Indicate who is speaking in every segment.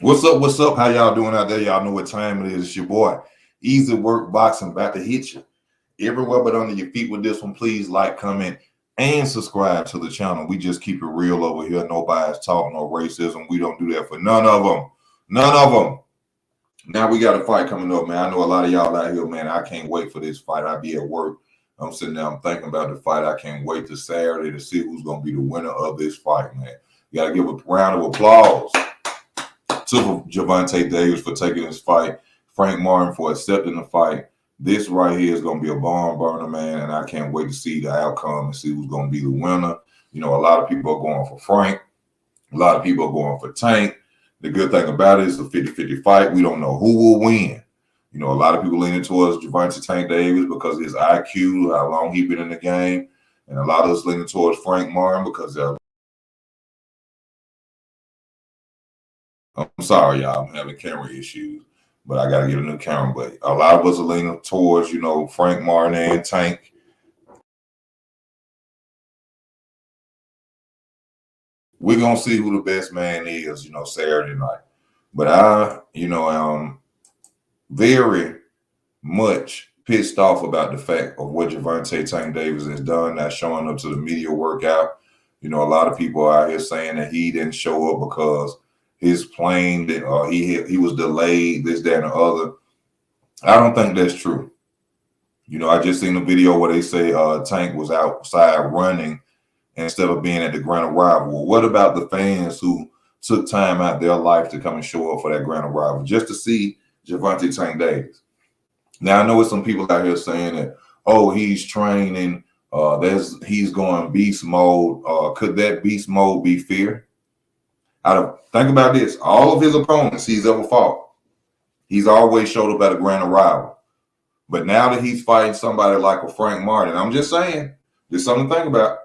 Speaker 1: What's up? What's up? How y'all doing out there? Y'all know what time it is. It's your boy. Easy Work Boxing about to hit you everywhere but under your feet with this one. Please like, comment, and subscribe to the channel. We just keep it real over here. No bias talk, no racism. We don't do that for none of them. None of them. Now we got a fight coming up, man. I know a lot of y'all out here, man. I can't wait for this fight. I be at work. I'm sitting there. I'm thinking about the fight. I can't wait to Saturday to see who's going to be the winner of this fight, man. You got to give a round of applause to Gervonta Davis for taking this fight, Frank Martin for accepting the fight. This right here is going to be a barn burner, man, and I can't wait to see the outcome and see who's going to be the winner. You know, a lot of people are going for Frank. A lot of people are going for Tank. The good thing about it is a 50-50 fight. We don't know who will win. You know, a lot of people leaning towards Gervonta Tank Davis because of his IQ, how long he's been in the game, and a lot of us leaning towards Frank Martin because I'm sorry, y'all. I'm having camera issues, but I got to get a new camera. But a lot of us are leaning towards, you know, Frank Martin and Tank. We're going to see who the best man is, you know, Saturday night. But I'm very much pissed off about the fact of what Gervonta Tank Davis has done, not showing up to the media workout. You know, a lot of people out here saying that he didn't show up because his plane he was delayed, this, that, and the other. I don't think that's true. You know, I just seen a video where they say Tank was outside running instead of being at the Grand Arrival. Well, what about the fans who took time out their life to come and show up for that Grand Arrival just to see Gervonta Tank Davis? Now, I know there's some people out here saying that, oh, he's training, he's going beast mode. Could that beast mode be fear? Think about this. All of his opponents he's ever fought, he's always showed up at a Grand Arrival. But now that he's fighting somebody like a Frank Martin, I'm just saying, there's something to think about.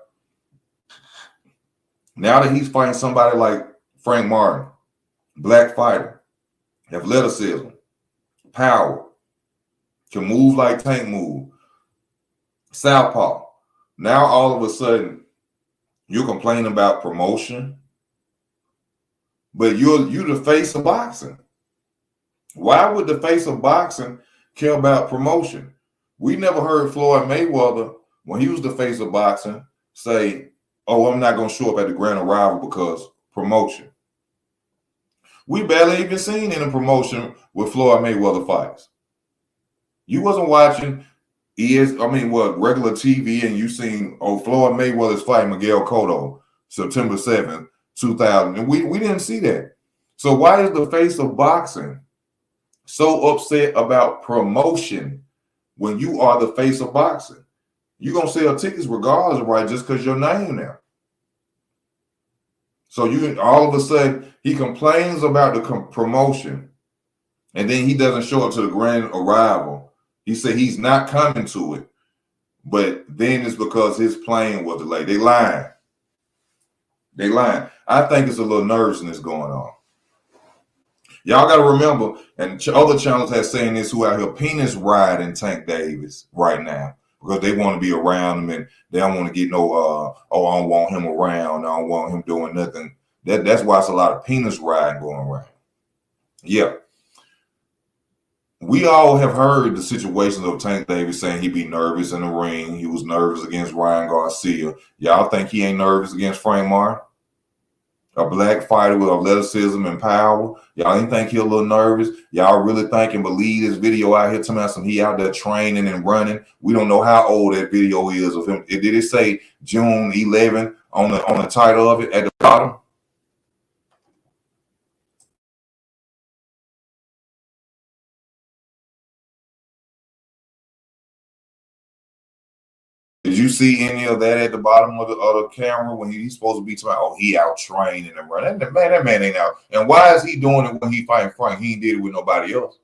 Speaker 1: Now that he's fighting somebody like Frank Martin, black fighter, athleticism, power, can move like Tank move, southpaw. Now all of a sudden, you're complaining about promotion, but you're the face of boxing. Why would the face of boxing care about promotion? We never heard Floyd Mayweather, when he was the face of boxing, say, oh, I'm not going to show up at the Grand Arrival because promotion. We barely even seen any promotion with Floyd Mayweather fights. You wasn't watching regular TV, and you seen, Floyd Mayweather's fight Miguel Cotto, September 7th, 2000. And we didn't see that. So why is the face of boxing so upset about promotion when you are the face of boxing? You're going to sell tickets regardless, right, just because your name there. So all of a sudden, he complains about the promotion, and then he doesn't show up to the Grand Arrival. He said he's not coming to it, but then it's because his plane was delayed. They lying. I think it's a little nervousness going on. Y'all got to remember, and other channels have saying this who out here penis riding Tank Davis right now because they want to be around him and they don't want to get no, I don't want him around. I don't want him doing nothing. That's why it's a lot of penis riding going around. Yeah. We all have heard the situations of Tank Davis saying he'd be nervous in the ring. He was nervous against Ryan Garcia. Y'all think he ain't nervous against Frank Martin? A black fighter with athleticism and power. Y'all ain't think he a little nervous? Y'all really think and believe this video out here telling us he out there training and running? We don't know how old that video is of him. Did it say June 11 on the title of it at the bottom? Did you see any of that at the bottom of the camera when he's supposed to be talking? Oh, he out training and running. That man ain't out. And why is he doing it when he fighting Frank? He did it with nobody else.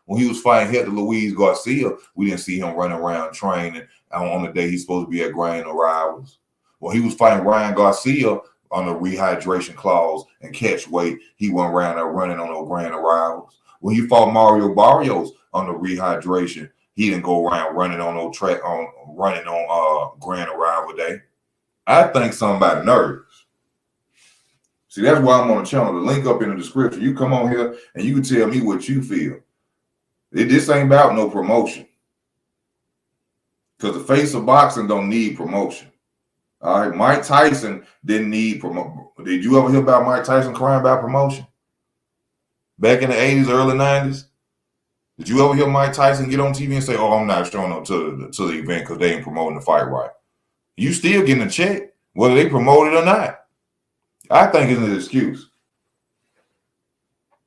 Speaker 1: When he was fighting Hector Luis Garcia, we didn't see him running around training on the day he's supposed to be at Grand Arrivals. When he was fighting Ryan Garcia on the rehydration clause and catch weight, he went around there running on those Grand Arrivals. When he fought Mario Barrios on the rehydration, he didn't go around running on no track running on Grand Arrival Day. I think somebody nervous. See, that's why I'm on the channel. The link up in the description. You come on here and you can tell me what you feel. This ain't about no promotion. Because the face of boxing don't need promotion. All right, Mike Tyson didn't need promotion. Did you ever hear about Mike Tyson crying about promotion? Back in the 80s, early 90s? Did you ever hear Mike Tyson get on TV and say, oh, I'm not showing up to the event because they ain't promoting the fight right? You still getting a check, whether they promote it or not. I think it's an excuse.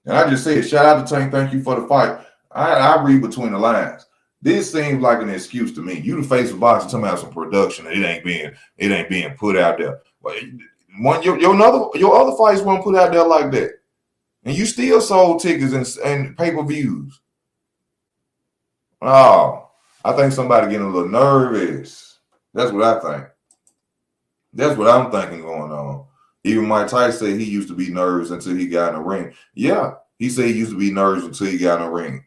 Speaker 1: And I just said, shout out to Tank, thank you for the fight. I read between the lines. This seems like an excuse to me. You the face of boxing, talking about some production, and it ain't being put out there. Your other fights weren't put out there like that, and you still sold tickets and pay-per-views. Oh, I think somebody getting a little nervous. That's what I think. That's what I'm thinking going on. Even Mike Tyson said he used to be nervous until he got in the ring. Yeah, he said he used to be nervous until he got in the ring.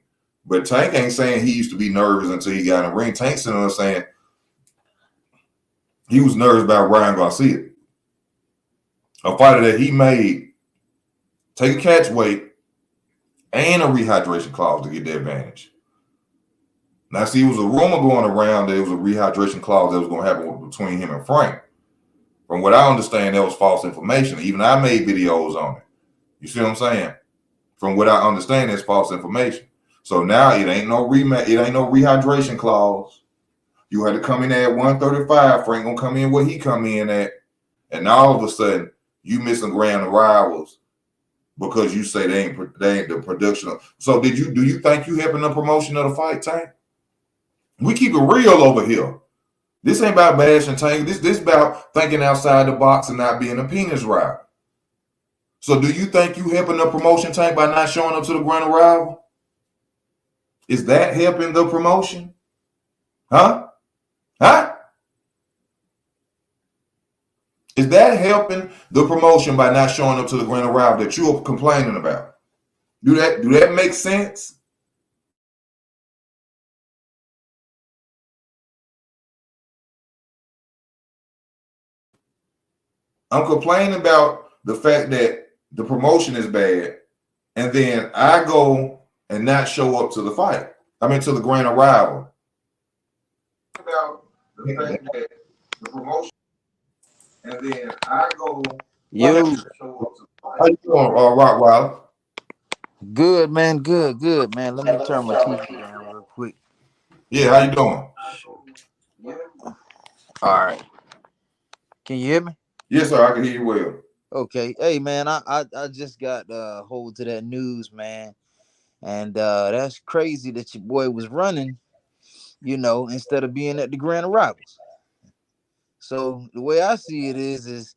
Speaker 1: But Tank ain't saying he used to be nervous until he got in the ring. Tank's sitting there saying he was nervous about Ryan Garcia, a fighter that he made take a catch weight and a rehydration clause to get the advantage. Now, see, it was a rumor going around that it was a rehydration clause that was going to happen between him and Frank. From what I understand, that was false information. Even I made videos on it. You see what I'm saying? From what I understand, that's false information. So now it ain't no rehydration clause. You had to come in at 135. Frank gonna come in what he come in at, and all of a sudden you missing grand rivals because you say they ain't the production. So do you think you helping the promotion of the fight, Tank? We keep it real over here. This ain't about bashing Tank. This about thinking outside the box and not being a penis rival. So do you think you helping the promotion, Tank, by not showing up to the grand rival? Is that helping the promotion? Huh? Huh? Is that helping the promotion by not showing up to the grand rival that you're complaining about? Do that make sense? I'm complaining about the fact that the promotion is bad, and then I go and not show up to the fight. I mean, to the grand rival. About the fact that the promotion, and then I go.
Speaker 2: You
Speaker 1: How you doing, Rottweiler?
Speaker 2: good, man? Good, man. Let me turn my TV down real quick.
Speaker 1: Yeah, how you doing?
Speaker 2: All right. Can you hear me?
Speaker 1: Yes, sir. I can hear you well.
Speaker 2: Okay. Hey, man. I just got hold to that news, man, and that's crazy that your boy was running. Instead of being at the Grand Rivals. So the way I see it is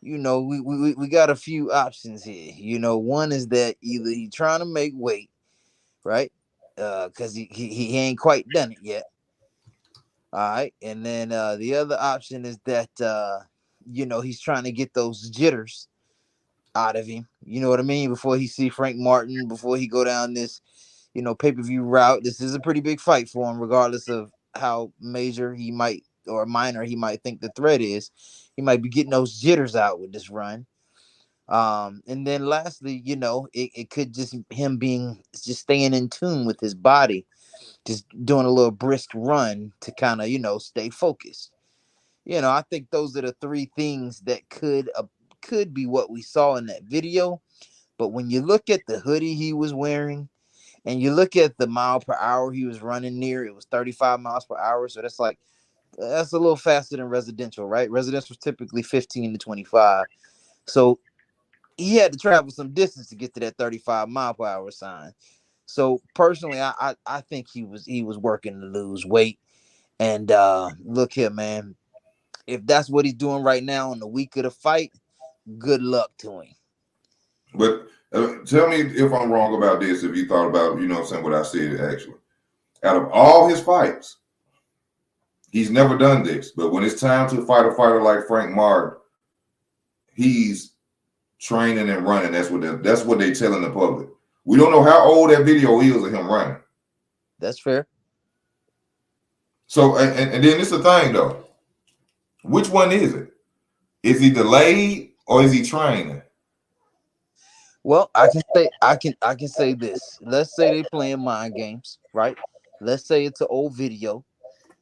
Speaker 2: we got a few options here. One is that either he's trying to make weight, right? Because he ain't quite done it yet. All right. And then the other option is that he's trying to get those jitters out of him. You know what I mean? Before he see Frank Martin, before he go down this, pay-per-view route. This is a pretty big fight for him, regardless of how major he might or minor he might think the threat is. He might be getting those jitters out with this run. And then lastly, it could just him being just staying in tune with his body, just doing a little brisk run to kind of, stay focused. I think those are the three things that could be what we saw in that video. But when you look at the hoodie he was wearing and you look at the mile per hour he was running near, it was 35 miles per hour. So that's a little faster than residential, right? Residential is typically 15 to 25. So he had to travel some distance to get to that 35 mile per hour sign. So personally, I think he was working to lose weight. And look here, man. If that's what he's doing right now on the week of the fight, good luck to him.
Speaker 1: But tell me if I'm wrong about this, if you thought about, what I said actually. Out of all his fights, he's never done this. But when it's time to fight a fighter like Frank Martin, he's training and running. That's what they telling the public. We don't know how old that video is of him running.
Speaker 2: That's fair.
Speaker 1: So, and then it's the thing though. Which one is it? Is he delayed or is he training?
Speaker 2: Well, I can say this. Let's say they playing mind games, right? Let's say it's an old video.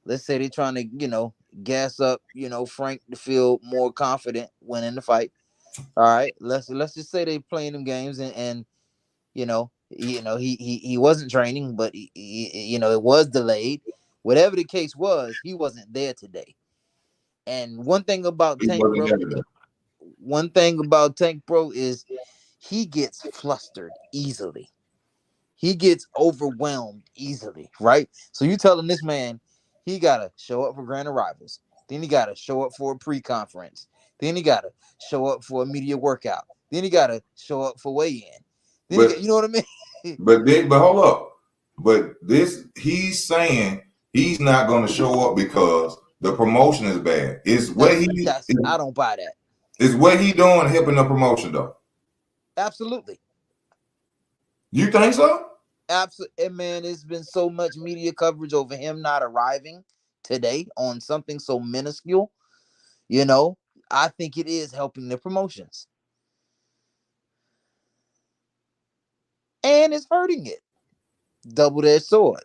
Speaker 2: Let's say they're trying to, gas up, Frank to feel more confident when in the fight. All right. Let's just say they playing them games and he wasn't training, but it was delayed. Whatever the case was, he wasn't there today. And
Speaker 1: He wasn't there today.
Speaker 2: one thing about Tank Bro is he gets flustered easily. He gets overwhelmed easily, right? So you telling this man he gotta show up for grand arrivals, then he gotta show up for a pre-conference, then he gotta show up for a media workout, then he gotta show up for weigh-in, then
Speaker 1: But
Speaker 2: you know what I mean?
Speaker 1: but hold up. But this he's saying he's not going to show up because the promotion is bad.
Speaker 2: I don't buy that.
Speaker 1: Is what he doing helping the promotion though?
Speaker 2: Absolutely.
Speaker 1: You think so?
Speaker 2: Absolutely, man. It's been so much media coverage over him not arriving today on something so minuscule. You know, I think it is helping the promotions, and it's hurting it. Double-edged sword.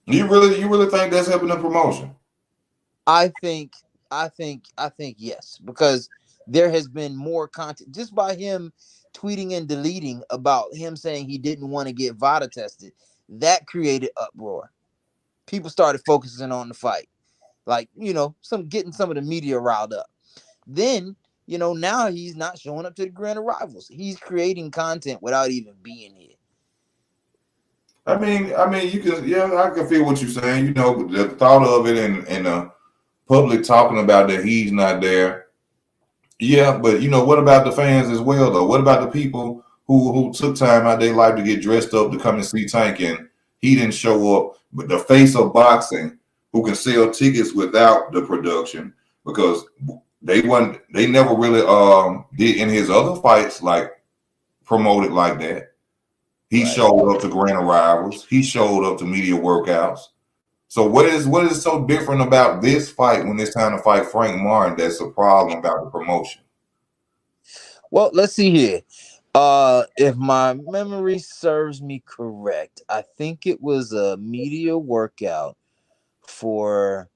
Speaker 1: You really think that's helping the promotion?
Speaker 2: I think, I think yes, because there has been more content just by him tweeting and deleting about him saying he didn't want to get VADA tested. That created uproar. People started focusing on the fight, like some getting some of the media riled up. Then now he's not showing up to the grand arrivals. He's creating content without even being here.
Speaker 1: I mean, you can, yeah, I can feel what you're saying. You know, the thought of it in the public talking about that he's not there. Yeah, but what about the fans as well, though? What about the people who took time out their life to get dressed up to come and see Tank and he didn't show up? But the face of boxing, who can sell tickets without the production, because they never really did in his other fights like promoted like that. He
Speaker 2: Right.
Speaker 1: showed up to grand arrivals. He showed up to media workouts. So what is so different about this fight when it's time to fight Frank Martin that's a problem about the promotion?
Speaker 2: Well, let's see here. If my memory serves me correct, I think it was a media workout for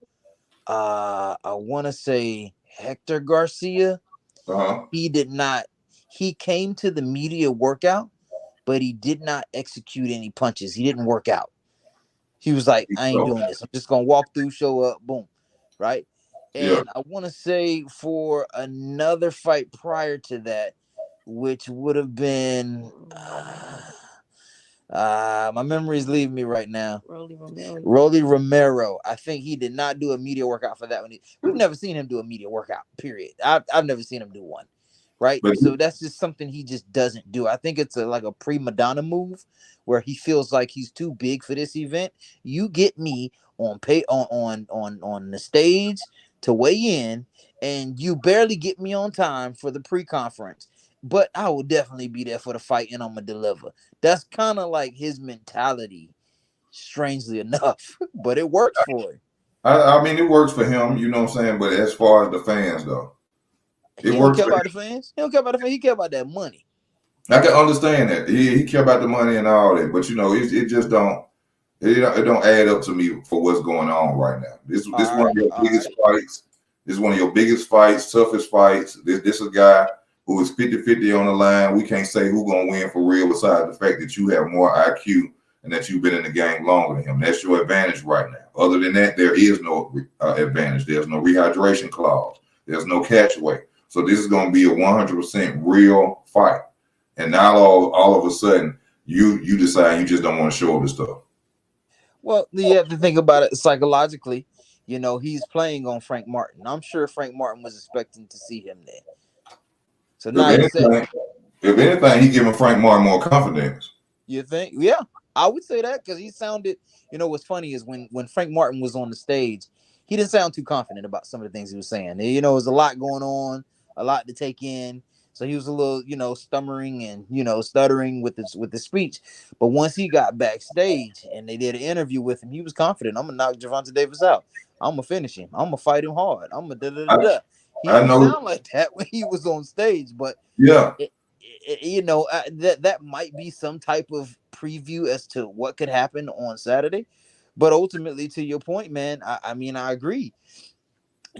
Speaker 2: I want to say Hector Garcia.
Speaker 1: Uh-huh.
Speaker 2: He did not he came to the media workout, but he did not execute any punches. He didn't work out. He was like, I ain't
Speaker 1: So,
Speaker 2: doing this. I'm just gonna walk through, show up, boom. Right.
Speaker 1: yeah.
Speaker 2: And I want to say for another fight prior to that, which would have been my memory is leaving me right now. Rolly Romero. I think he did not do a media workout for that one. We've never seen him do a media workout, period. I've never seen him do one. Right.
Speaker 1: But
Speaker 2: So that's just something he just doesn't do. I think it's like a prima donna move where he feels like he's too big for this event. You get me on on the stage to weigh in, and you barely get me on time for the pre-conference. But I will definitely be there for the fight and I'm gonna deliver. That's kind of like his mentality, strangely enough. But it works for him.
Speaker 1: I mean it works for him, you know what I'm saying? But as far as the fans though, it
Speaker 2: He don't
Speaker 1: works
Speaker 2: care
Speaker 1: for him.
Speaker 2: about the fans. He don't care about the fans. He care about that money.
Speaker 1: I can understand that. He care about the money and all that, but it just it don't add up to me for what's going on right now. This
Speaker 2: All
Speaker 1: one
Speaker 2: right,
Speaker 1: of your
Speaker 2: all
Speaker 1: biggest
Speaker 2: right.
Speaker 1: fights. This is one of your biggest fights, toughest fights. This is a guy who is 50-50 on the line. We can't say who's gonna win for real, besides the fact that you have more IQ and that you've been in the game longer than him. That's your advantage right now. Other than that, there is no advantage. There's no rehydration clause. There's no catch weight. So this is gonna be a 100% real fight. And now all of a sudden you decide you just don't want to show up this stuff.
Speaker 2: Well, you have to think about it psychologically. He's playing on Frank Martin. I'm sure Frank Martin was expecting to see him there. So
Speaker 1: If
Speaker 2: now he's set.
Speaker 1: anything, if anything, he giving Frank Martin more confidence.
Speaker 2: You think? Yeah, I would say that because he sounded. What's funny is when Frank Martin was on the stage, he didn't sound too confident about some of the things he was saying. There was a lot going on, a lot to take in. So he was a little, stammering and stuttering with his speech. But once he got backstage and they did an interview with him, he was confident. I'm gonna knock Gervonta Davis out. I'm gonna finish him. I'm gonna fight him hard. I'm gonna da da da
Speaker 1: I,
Speaker 2: da. He
Speaker 1: I
Speaker 2: didn't
Speaker 1: know.
Speaker 2: sound like that when he was on stage, but
Speaker 1: Yeah,
Speaker 2: it, that might be some type of preview as to what could happen on Saturday. But ultimately, to your point, man, I mean, I agree.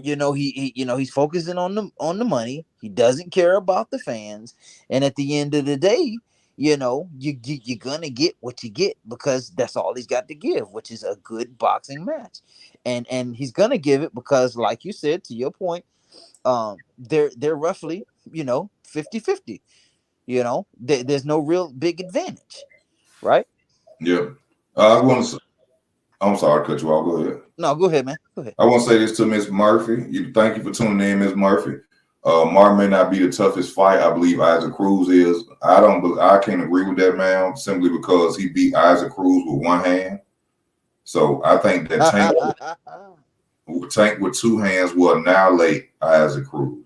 Speaker 2: He's focusing on the money. He doesn't care about the fans, and at the end of the day, you're gonna get what you get because that's all he's got to give, which is a good boxing match. And he's gonna give it because, like you said, to your point, they're roughly 50-50. There's no real big advantage, right?
Speaker 1: Yeah. I want to. I'm sorry to cut you off. Go ahead.
Speaker 2: No, go ahead, man. Go ahead.
Speaker 1: I want to say this to Miss Murphy. Thank you for tuning in, Miss Murphy. Martin may not be the toughest fight. I believe Isaac Cruz is. I can't agree with that, man, simply because he beat Isaac Cruz with one hand. So I think that Tank with two hands will annihilate Isaac Cruz.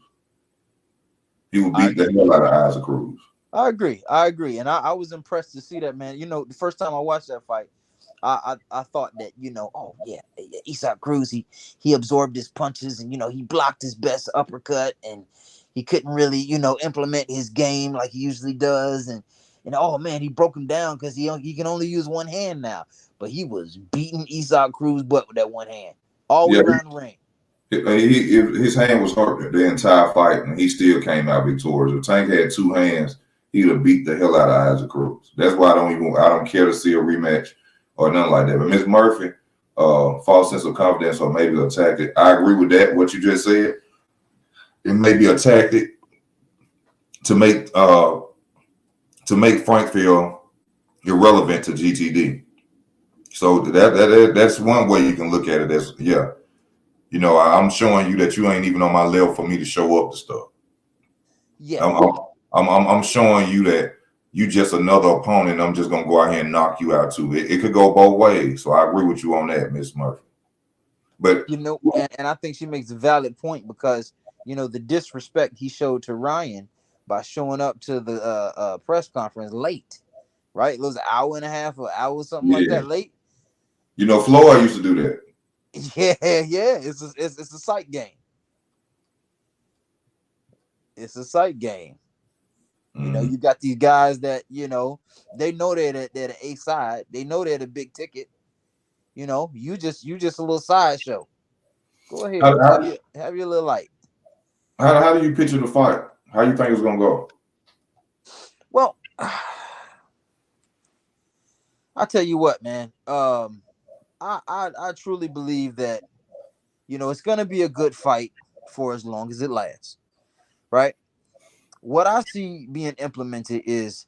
Speaker 1: He will beat the hell out of Isaac Cruz.
Speaker 2: I agree, and I was impressed to see that, man. The first time I watched that fight, I thought that oh yeah, Isaac Cruz, he absorbed his punches, and he blocked his best uppercut, and he couldn't really implement his game like he usually does, and oh man, he broke him down because he can only use one hand now, but he was beating Isaac Cruz butt with that one hand all the way around the ring.
Speaker 1: His hand was hurt the entire fight, and he still came out victorious. If Tank had two hands, he'd have beat the hell out of Isaac Cruz. That's why I don't care to see a rematch or nothing like that. But Miss Murphy, false sense of confidence or maybe a tactic. I agree with that. What you just said, it may be a tactic to make Frank feel irrelevant to GTD. So that's one way you can look at it. As I'm showing you that you ain't even on my level for me to show up to stuff.
Speaker 2: Yeah,
Speaker 1: I'm showing you that you just another opponent. I'm just gonna go out here and knock you out too. It could go both ways. So I agree with you on that, Miss Murphy. But
Speaker 2: and I think she makes a valid point because the disrespect he showed to Ryan by showing up to the press conference late, right? It was an hour and a half, or hour something like that late.
Speaker 1: Floyd used to do that.
Speaker 2: Yeah, it's a sight game. It's a sight game. You got these guys that they know they're the A side. They know they're the big ticket. You just a little sideshow. Go ahead, have your little light.
Speaker 1: How do you picture the fight? How you think it's gonna go?
Speaker 2: Well, I'll tell you what, man. I truly believe that it's gonna be a good fight for as long as it lasts, right? What I see being implemented is,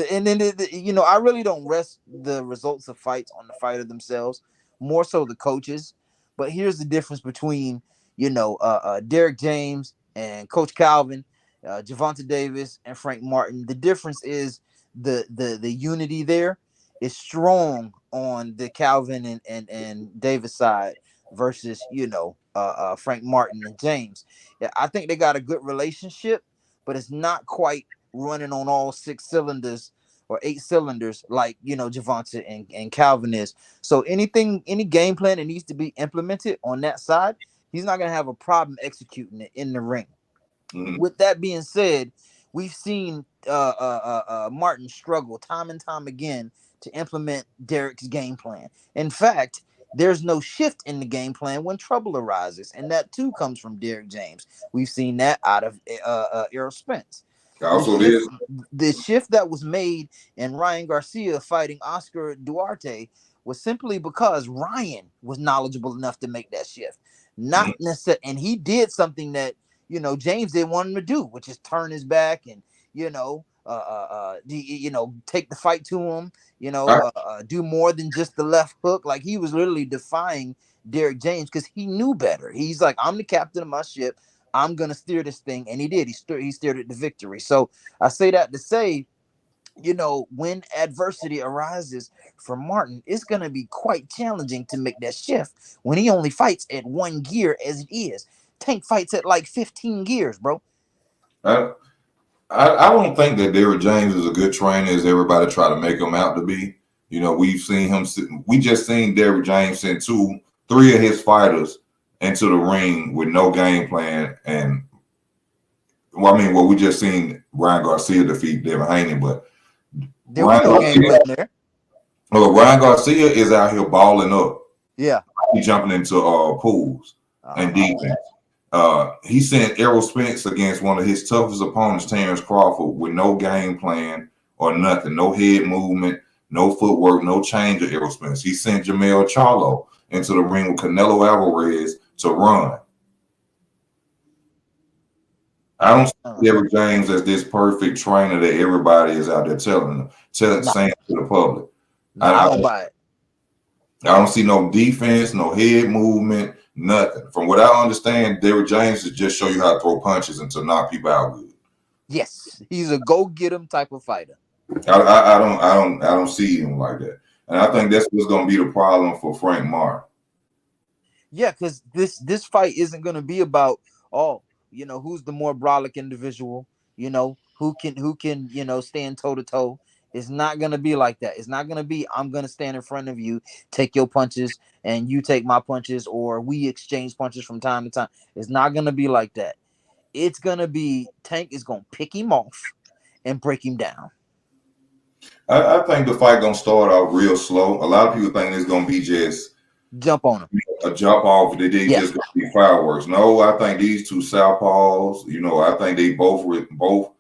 Speaker 2: and then I really don't rest the results of fights on the fighter themselves, more so the coaches. But here's the difference between Derek James and Coach Calvin, Gervonta Davis and Frank Martin. The difference is the unity there is strong on the Calvin and Davis side versus Frank Martin and James. Yeah, I think they got a good relationship, but it's not quite running on all 6 cylinders or 8 cylinders like Gervonta and Calvin is. So any game plan that needs to be implemented on that side, he's not gonna have a problem executing it in the ring.
Speaker 1: Mm-hmm.
Speaker 2: With that being said, we've seen Martin struggle time and time again to implement Derek's game plan. In fact, there's no shift in the game plan when trouble arises, and that too comes from Derek James. We've seen that out of Errol Spence. The shift that was made in Ryan Garcia fighting Oscar Duarte was simply because Ryan was knowledgeable enough to make that shift. Not necessarily, and he did something that James didn't want him to do, which is turn his back and take the fight to him. Do more than just the left hook. Like he was literally defying Derek James because he knew better. He's like, I'm the captain of my ship. I'm gonna steer this thing, and he did. He steered it to victory. So I say that to say, when adversity arises for Martin, it's gonna be quite challenging to make that shift when he only fights at 1 gear as it is. Tank fights at like 15 gears, bro.
Speaker 1: I don't think that Derek James is a good trainer as everybody try to make him out to be. We've seen him. We just seen Derek James send 3 of his fighters into the ring with no game plan, and Well, I mean, well, we just seen Ryan Garcia defeat Devin Haney, but
Speaker 2: There was
Speaker 1: Ryan
Speaker 2: no game
Speaker 1: Garcia,
Speaker 2: plan there.
Speaker 1: Ryan Garcia is out here balling up.
Speaker 2: Yeah.
Speaker 1: He jumping into pools and defense. He sent Errol Spence against one of his toughest opponents, Terrence Crawford, with no game plan or nothing, no head movement, no footwork, no change of Errol Spence. He sent Jamel Charlo into the ring with Canelo Alvarez to run. I don't see Derrick James as this perfect trainer that everybody is out there saying to the public.
Speaker 2: I don't buy it.
Speaker 1: I don't see no defense, no head movement, nothing. From what I understand, Derrick James is just show you how to throw punches and to knock people out good.
Speaker 2: Yes, he's a go get him type of fighter.
Speaker 1: I don't see him like that, and I think that's what's going to be the problem for Frank Martin.
Speaker 2: Yeah, because this fight isn't going to be about who's the more brolic individual, who can stand toe to toe. It's not going to be like that. It's not going to be I'm going to stand in front of you, take your punches, and you take my punches, or we exchange punches from time to time. It's not going to be like that. It's going to be Tank is going to pick him off and break him down.
Speaker 1: I think the fight going to start off real slow. A lot of people think it's going to be just
Speaker 2: jump on him.
Speaker 1: A jump off, they just going to be fireworks. No, I think these two southpaws, I think they both,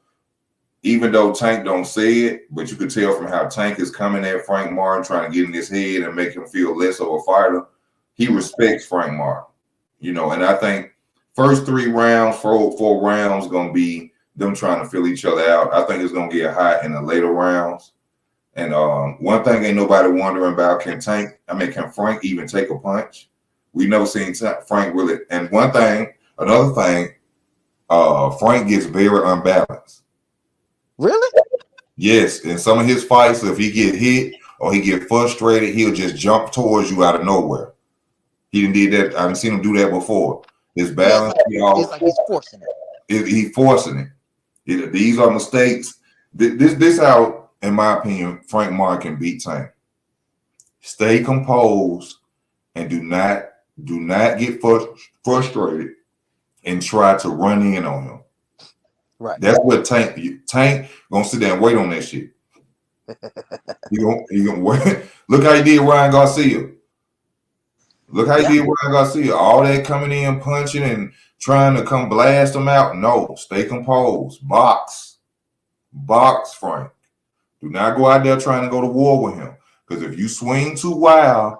Speaker 1: even though Tank don't say it, but you could tell from how Tank is coming at Frank Martin, trying to get in his head and make him feel less of a fighter. He respects Frank Martin, and I think first 3 rounds, 4 rounds, going to be them trying to fill each other out. I think it's going to get hot in the later rounds. And one thing ain't nobody wondering about, can Frank even take a punch? We never seen Frank really. And another thing, Frank gets very unbalanced.
Speaker 2: Really?
Speaker 1: Yes. In some of his fights, if he get hit or he get frustrated, he'll just jump towards you out of nowhere. He didn't did that. I've seen him do that before. His balance,
Speaker 2: it's like he's forcing it.
Speaker 1: He's forcing it. These are mistakes. This how, in my opinion, Frank Martin can beat Tank. Stay composed and do not get frustrated and try to run in on him.
Speaker 2: Right.
Speaker 1: That's what Tank gonna sit there and wait on that shit. He gonna wait. Look how he did Ryan Garcia. Look how he did Ryan Garcia. All that coming in, punching and trying to come blast him out. No, stay composed. Box, Frank. Do not go out there trying to go to war with him. Because if you swing too wild,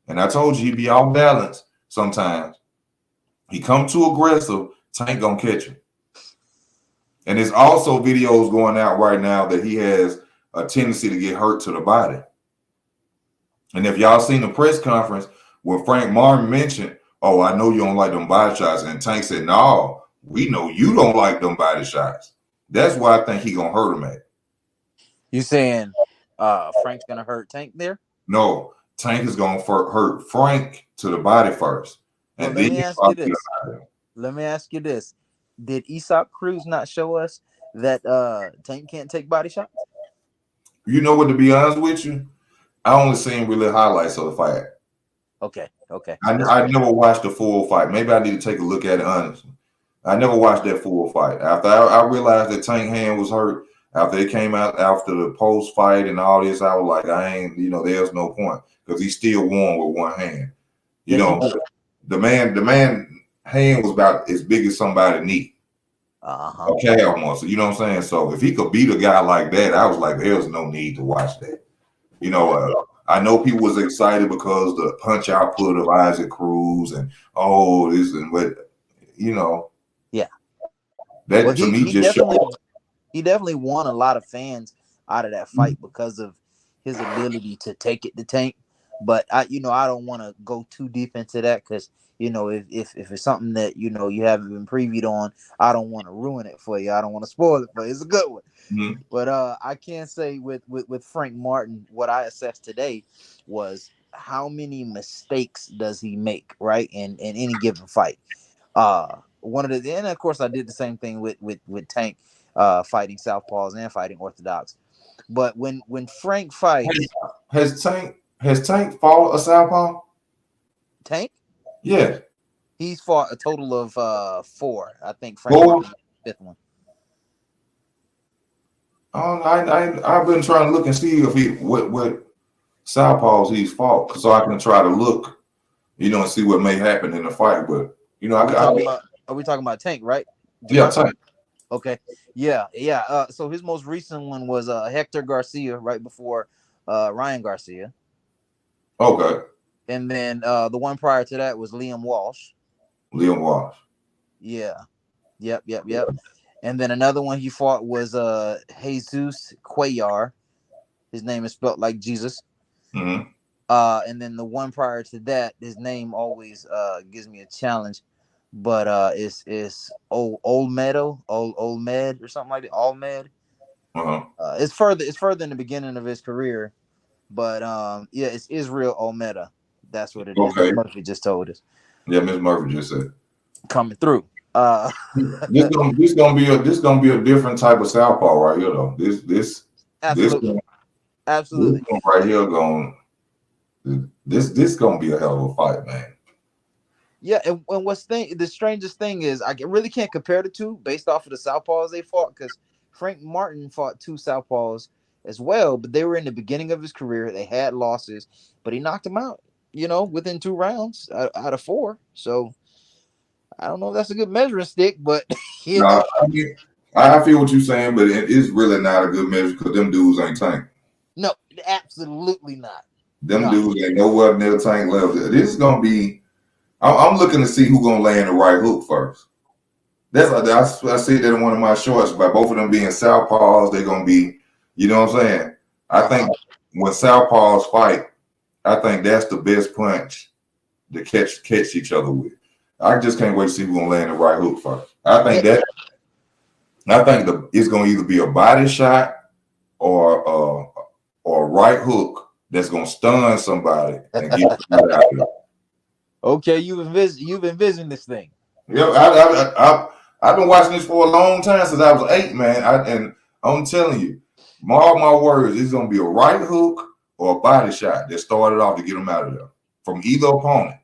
Speaker 1: and I told you he'd be off balance sometimes, he come too aggressive, Tank gonna catch him. And there's also videos going out right now that he has a tendency to get hurt to the body. And if y'all seen the press conference where Frank Martin mentioned, "Oh, I know you don't like them body shots," and Tank said, "No, we know you don't like them body shots." That's why I think he gonna hurt him at.
Speaker 2: You saying Frank's gonna hurt Tank there?
Speaker 1: No, Tank is gonna hurt Frank to the body first.
Speaker 2: Well,
Speaker 1: And
Speaker 2: let me ask you this: did Aesop Cruz not show us that Tank can't take body shots?
Speaker 1: You know what? To be honest with you, I only seen really highlights of the fight.
Speaker 2: Okay.
Speaker 1: I never watched the full fight. Maybe I need to take a look at it honestly. I never watched that full fight. After I realized that Tank hand was hurt, after it came out after the post fight and all this, I was like, there's no point because he still won with one hand. The man hand was about as big as somebody's knee. Okay, almost. You know what I'm saying? So if he could beat a guy like that, I was like, there's no need to watch that. I know people was excited because the punch output of Isaac Cruz and this and what,
Speaker 2: Yeah.
Speaker 1: That to me just showed.
Speaker 2: He definitely won a lot of fans out of that fight because of his ability to take it to Tank. But I don't want to go too deep into that because if it's something that you haven't been previewed on, I don't want to ruin it for you. I don't want to spoil it for you. It's a good one.
Speaker 1: Mm-hmm.
Speaker 2: But I can say with Frank Martin, what I assessed today was how many mistakes does he make, right, in any given fight. And of course I did the same thing with Tank, fighting southpaws and fighting orthodox. But when Frank fights,
Speaker 1: has Tank fought a southpaw?
Speaker 2: Tank?
Speaker 1: Yeah.
Speaker 2: He's fought a total of 4. I think Frank was the 5th one.
Speaker 1: I've been trying to look and see if he what southpaws he's fought, so I can try to look, and see what may happen in the fight. But
Speaker 2: Are we talking about Tank, right?
Speaker 1: yeah,
Speaker 2: Gervonta? Okay. Yeah, yeah. So his most recent one was Hector Garcia right before Ryan Garcia.
Speaker 1: okay,
Speaker 2: And then the one prior to that was Liam Walsh.
Speaker 1: Liam Walsh.
Speaker 2: Yeah. Yep. And then another one he fought was Jesus Cuellar. His name is spelled like Jesus.
Speaker 1: Mm-hmm.
Speaker 2: And then the one prior to that, his name always gives me a challenge, but it's Old Med or something like that. Olmed.
Speaker 1: Uh-huh.
Speaker 2: It's further in the beginning of his career, but yeah, it's Israel Olmeda. That's what it is.
Speaker 1: Okay.
Speaker 2: Murphy just told us.
Speaker 1: Yeah, Miss Murphy just said
Speaker 2: Coming through.
Speaker 1: this gonna be a different type of southpaw right here though. This
Speaker 2: Absolutely.
Speaker 1: one, this
Speaker 2: Absolutely.
Speaker 1: one right here going this gonna be a hell of a fight, man.
Speaker 2: Yeah, and the strangest thing is I really can't compare the two based off of the southpaws they fought, because Frank Martin fought two southpaws as well, but they were in the beginning of his career. They had losses, but he knocked them out, within 2 rounds out of 4. So I don't know if that's a good measuring stick, but
Speaker 1: No, I mean I feel what you're saying, but it is really not a good measure because them dudes ain't Tank.
Speaker 2: no, absolutely not.
Speaker 1: Them
Speaker 2: No.
Speaker 1: dudes ain't nowhere near Tank level. This is gonna be. I'm looking to see who's gonna land the right hook first. I see that in one of my shorts. By both of them being southpaws, they're gonna be. You know what I'm saying? I think when southpaws fight, I think that's the best punch to catch each other with. I just can't wait to see who's gonna land the right hook first. It's gonna either be a body shot or a right hook that's gonna stun somebody and get out of there.
Speaker 2: Okay, you've envisioned this thing.
Speaker 1: Yeah, I've been watching this for a long time since I was 8, man. And I'm telling you, mark my words, it's gonna be a right hook or a body shot that started off to get them out of there from either opponent.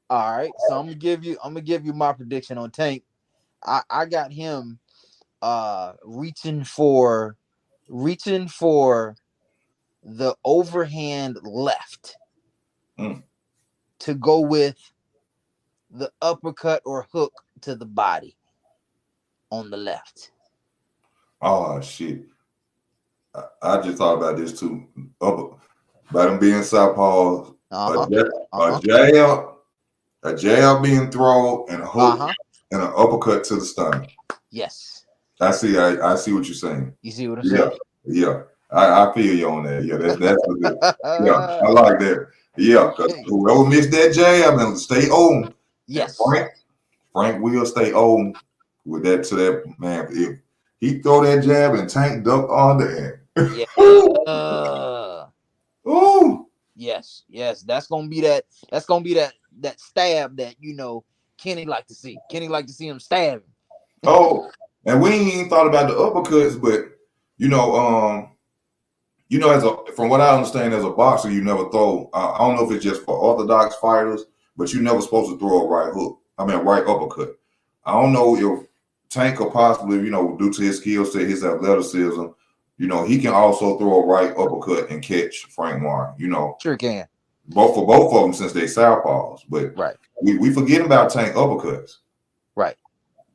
Speaker 2: All right, so I'm gonna give you my prediction on Tank. I got him reaching for the overhand left to go with the uppercut or hook to the body on the left.
Speaker 1: Oh shit! I just thought about this too. By them being southpaws, a jab being thrown, and a hook and an uppercut to the stomach.
Speaker 2: Yes.
Speaker 1: I see what you're saying.
Speaker 2: You see what I'm saying?
Speaker 1: Yeah. I feel you on that. Yeah, that's good. Yeah, I like that. Yeah, because whoever missed that jab and stay on.
Speaker 2: Yes.
Speaker 1: Frank will stay on with that to that man. If he throw that jab and Tank duck on the end.
Speaker 2: Yeah.
Speaker 1: Ooh.
Speaker 2: Yes. That's gonna be that stab that Kenny like to see. Kenny like to see him stabbing.
Speaker 1: Oh, and we ain't even thought about the uppercuts, but from what I understand, as a boxer, you never throw. I don't know if it's just for orthodox fighters, but you're never supposed to throw a right hook. I mean, a right uppercut. I don't know if Tank could possibly, due to his skill set, his athleticism, he can also throw a right uppercut and catch Frank Martin.
Speaker 2: Sure can.
Speaker 1: Both of them since they southpaws, but
Speaker 2: right.
Speaker 1: we forget about Tank uppercuts.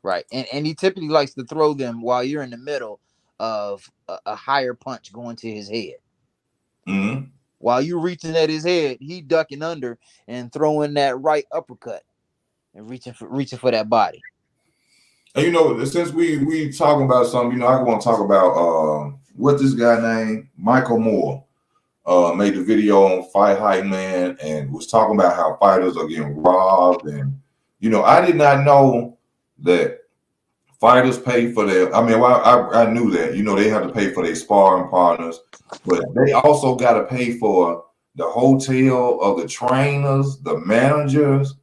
Speaker 2: Right, and he typically likes to throw them while you're in the middle of a higher punch going to his head.
Speaker 1: Mm-hmm.
Speaker 2: While you reaching at his head, he ducking under and throwing that right uppercut and reaching for that body.
Speaker 1: And since we talking about something, I want to talk about what this guy named Michael Moore made the video on Fight Hype Man and was talking about how fighters are getting robbed. And I did not know that fighters pay for their. I mean, I knew that they have to pay for their sparring partners, but they also got to pay for the hotel of the trainers, the managers,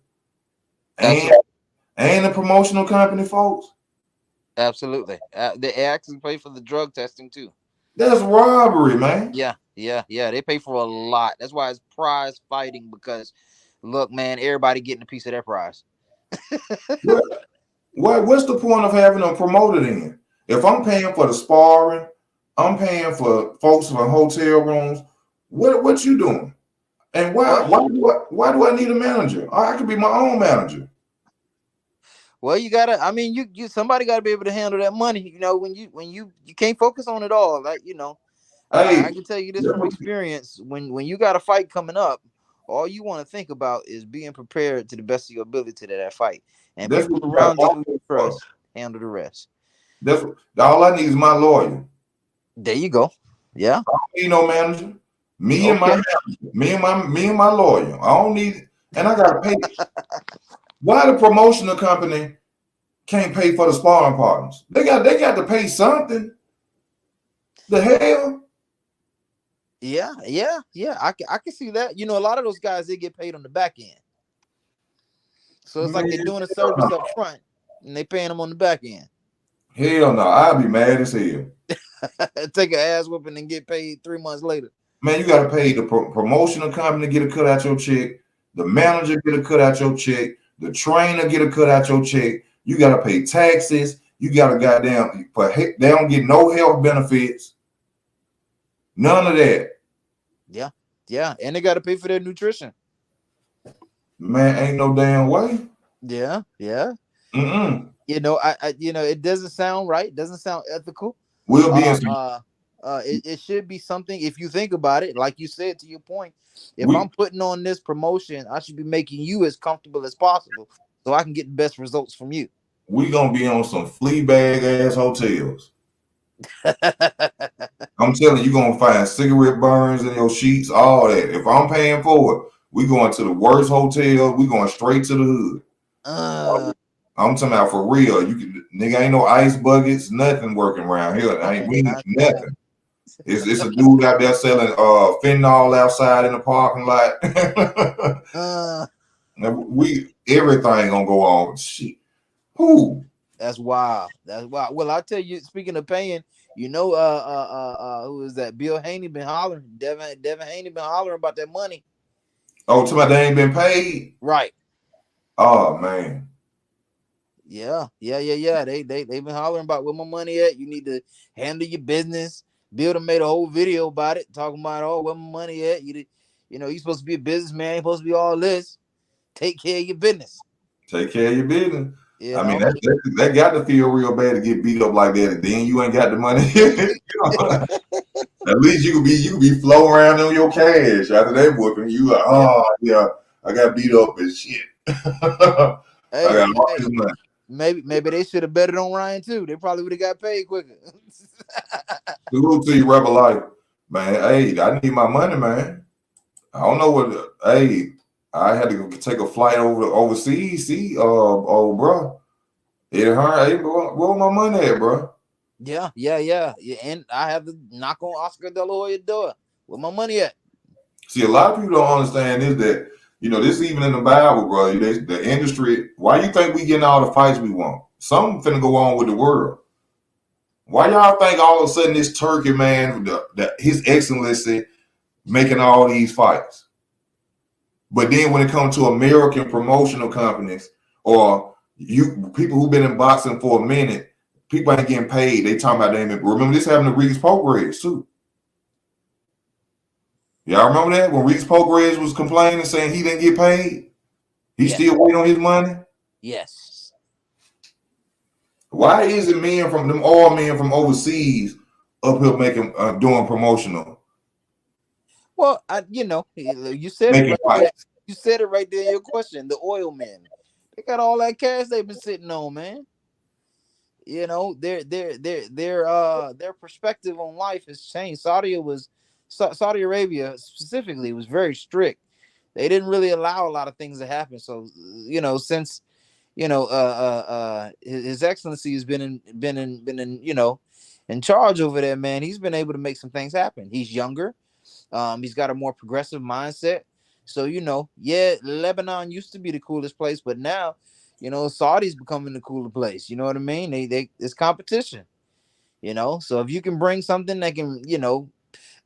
Speaker 1: and the promotional company folks.
Speaker 2: Absolutely, they actually pay for the drug testing too.
Speaker 1: That's robbery, man.
Speaker 2: Yeah. They pay for a lot. That's why it's prize fighting, because look, man, everybody getting a piece of their prize.
Speaker 1: What's the point of having them promoted in? If I'm paying for the sparring, I'm paying for folks for hotel rooms. What you doing? And
Speaker 2: Well,
Speaker 1: why do I need a manager? I could be my own manager.
Speaker 2: well, you gotta. I mean, you somebody gotta be able to handle that money. You know, when you can't focus on it all. Like I
Speaker 1: Hey,
Speaker 2: can tell you this from experience. When you got a fight coming up, all you want to think about is being prepared to the best of your ability to that fight, and
Speaker 1: that's
Speaker 2: people
Speaker 1: what you got
Speaker 2: around you who you
Speaker 1: for.
Speaker 2: trust handle the rest.
Speaker 1: That's all I need is my lawyer.
Speaker 2: There you go. Yeah.
Speaker 1: I don't need no manager. Me and my
Speaker 2: Okay.
Speaker 1: manager. Me and my lawyer. I don't need, and I gotta pay. Why the promotional company can't pay for the sparring partners? They got to pay something. The hell?
Speaker 2: Yeah. Yeah. Yeah. I can see that. You know, a lot of those guys they get paid on the back end, so it's like
Speaker 1: Man,
Speaker 2: they're doing a
Speaker 1: hell
Speaker 2: service
Speaker 1: no.
Speaker 2: up front and they paying them on the back end.
Speaker 1: Hell no. I'd be mad as hell.
Speaker 2: Take an ass whooping and get paid 3 months later.
Speaker 1: Man, you got to pay the promotional company to get a cut out your check. The manager get a cut out your check. The trainer get a cut out your check. You got to pay taxes. You got to goddamn, but they don't get no health benefits. None of that.
Speaker 2: Yeah. Yeah. And they got to pay for their nutrition.
Speaker 1: Man, ain't no damn way.
Speaker 2: Yeah. Yeah.
Speaker 1: Mm-mm.
Speaker 2: It doesn't sound right. Doesn't sound ethical.
Speaker 1: We'll be in
Speaker 2: Uh,
Speaker 1: some,
Speaker 2: uh, it should be something. If you think about it, like you said to your point, if I'm
Speaker 1: we
Speaker 2: putting on this promotion, I should be making you as comfortable as possible, so I can get the best results from you.
Speaker 1: we gonna be on some flea bag ass hotels. I'm telling you, you're gonna find cigarette burns in your sheets, all that. If I'm paying for it, we going to the worst hotel. We going straight to the hood.
Speaker 2: uh,
Speaker 1: I'm talking about for real. You can, nigga, ain't no ice buckets, nothing working around here. We ain't nothing. It's a dude out there selling fentanyl outside in the parking lot.
Speaker 2: uh,
Speaker 1: we everything gonna go on. Shit. Who?
Speaker 2: that's wild. That's wild. Well, I'll tell you. Speaking of paying, who is that? Bill Haney been hollering. Devin Haney been hollering about that money.
Speaker 1: Oh, to my they ain't been paid.
Speaker 2: Right.
Speaker 1: Oh man.
Speaker 2: Yeah. They been hollering about where my money at. You need to handle your business. Bill done made a whole video about it, talking about where my money at. You supposed to be a businessman, you supposed to be all this. Take care of your business.
Speaker 1: Take care of your business.
Speaker 2: You
Speaker 1: I mean,
Speaker 2: know.
Speaker 1: that got to feel real bad to get beat up like that, and then you ain't got the money. At least you could be floating around on your cash after that whooping. You like,
Speaker 2: Yeah.
Speaker 1: oh yeah, I got beat up and shit. I got all
Speaker 2: Hey,
Speaker 1: this money.
Speaker 2: maybe they should have betted on Ryan too. They probably would have got paid quicker.
Speaker 1: Salute to you, rebel life, man. Hey, I need my money, man. I don't know what. Hey, I had to take a flight overseas. See, oh, bro, it hurt. Hey, bro, where my money at, bro?
Speaker 2: Yeah. And I have to knock on Oscar De La Hoya door. Where my money at?
Speaker 1: See, a lot of people don't understand is that this even in the Bible, bro. The industry. Why you think we getting all the fights we want? Something finna go on with the world. Why y'all think all of a sudden this Turkey man, his excellency, making all these fights? But then when it comes to American promotional companies or you people who've been in boxing for a minute, people ain't getting paid. They talking about they ain't. Remember this happened to Reese Pogres too. Y'all remember that when Reese Pogres was complaining saying he didn't get paid? He
Speaker 2: Yes.
Speaker 1: still waiting on his money.
Speaker 2: Yes.
Speaker 1: Why is it men from them all men from overseas up here making doing promotional
Speaker 2: Well, you said it
Speaker 1: making
Speaker 2: right there.
Speaker 1: fights?
Speaker 2: You said it right there in your question. The oil men, they got all that cash they've been sitting on, man. Their perspective on life has changed. Saudi Arabia specifically was very strict. They didn't really allow a lot of things to happen. So since his excellency has been in charge over there, man. He's been able to make some things happen. He's younger. He's got a more progressive mindset. So, yeah, Lebanon used to be the coolest place, but now, Saudi's becoming the cooler place. You know what I mean? They it's competition, So if you can bring something that can,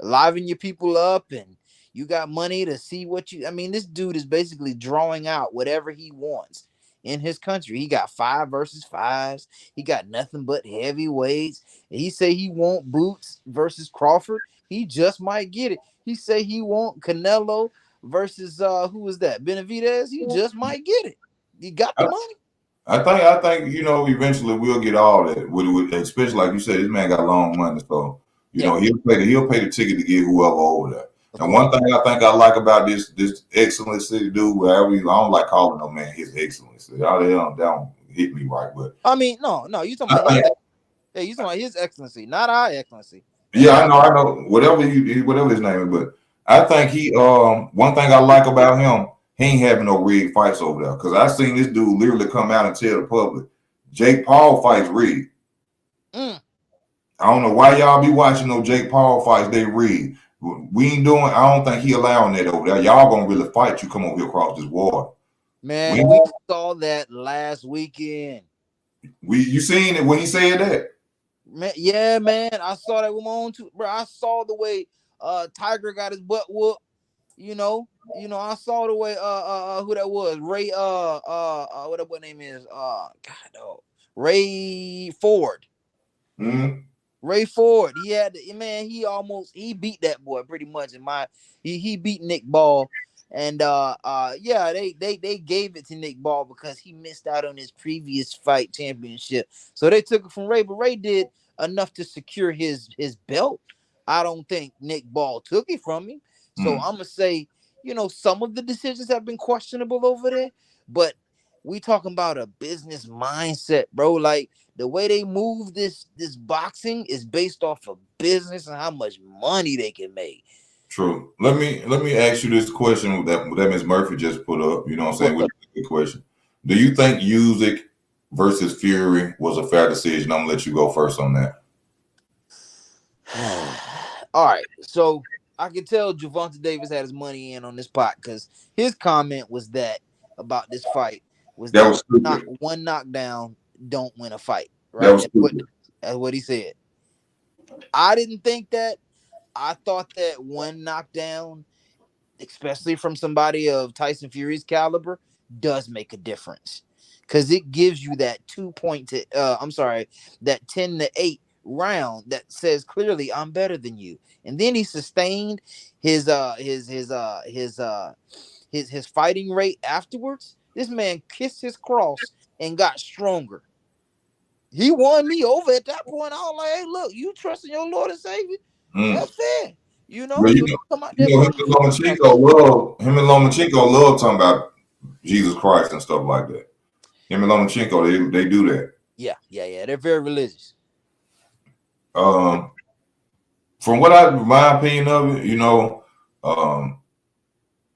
Speaker 2: liven your people up and you got money to see I mean, this dude is basically drawing out whatever he wants in his country. He got 5 versus 5s. He got nothing but heavyweights. And he say he want Boots versus Crawford. He just might get it. He say he want Canelo versus who was that? Benavidez. He just might get it. He got the money.
Speaker 1: I think eventually we'll get all that. Especially like you said, this man got long money, so he'll pay the ticket to get whoever over there. And one thing I think I like about this excellency dude, wherever I don't like calling no man his excellency. Y'all don't hit me right, but
Speaker 2: I mean, no, you talking about you talking about his excellency, not our excellency.
Speaker 1: Yeah, I know. Whatever his name is, but I think he one thing I like about him, he ain't having no rigged fights over there. Cause I seen this dude literally come out and tell the public, Jake Paul fights rigged. I don't know why y'all be watching those Jake Paul fights, they rigged. We ain't doing, I don't think he allowing that over there. Y'all gonna really fight, you come over here across this water.
Speaker 2: Man, we saw that last weekend.
Speaker 1: You seen it when he said that?
Speaker 2: Man, yeah, man. I saw that with my own too, bro. I saw the way Tiger got his butt whooped. I saw the way who that was. Ray what that boy name is? Ray Ford.
Speaker 1: Mm-hmm.
Speaker 2: Ray Ford. He beat that boy pretty much he beat Nick Ball. And they gave it to Nick Ball because he missed out on his previous fight championship. So they took it from Ray, but Ray did enough to secure his belt. I don't think Nick Ball took it from him. So I'm gonna say, some of the decisions have been questionable over there, but we talking about a business mindset, bro. Like the way they move this boxing is based off of business and how much money they can make.
Speaker 1: True. Let me ask you this question that Ms. Murphy just put up. You know what I'm saying? Which is a good question. Do you think Usyk versus Fury was a fair decision? I'm gonna let you go first on that.
Speaker 2: All right. So I can tell Gervonta Davis had his money in on this pot because his comment was that about this fight was that one knockdown don't win a fight. Right. That's what he said. I didn't think that. I thought that one knockdown, especially from somebody of Tyson Fury's caliber, does make a difference because it gives you that 10-8 round that says clearly I'm better than you. And then he sustained his fighting rate afterwards. This man kissed his cross and got stronger. He won me over at that point. I was like, hey, look, you trust in your Lord and Savior. That's fair.
Speaker 1: Him and Lomachenko love talking about Jesus Christ and stuff like that. Him and Lomachenko, they do that.
Speaker 2: Yeah. They're very religious.
Speaker 1: From my opinion of it,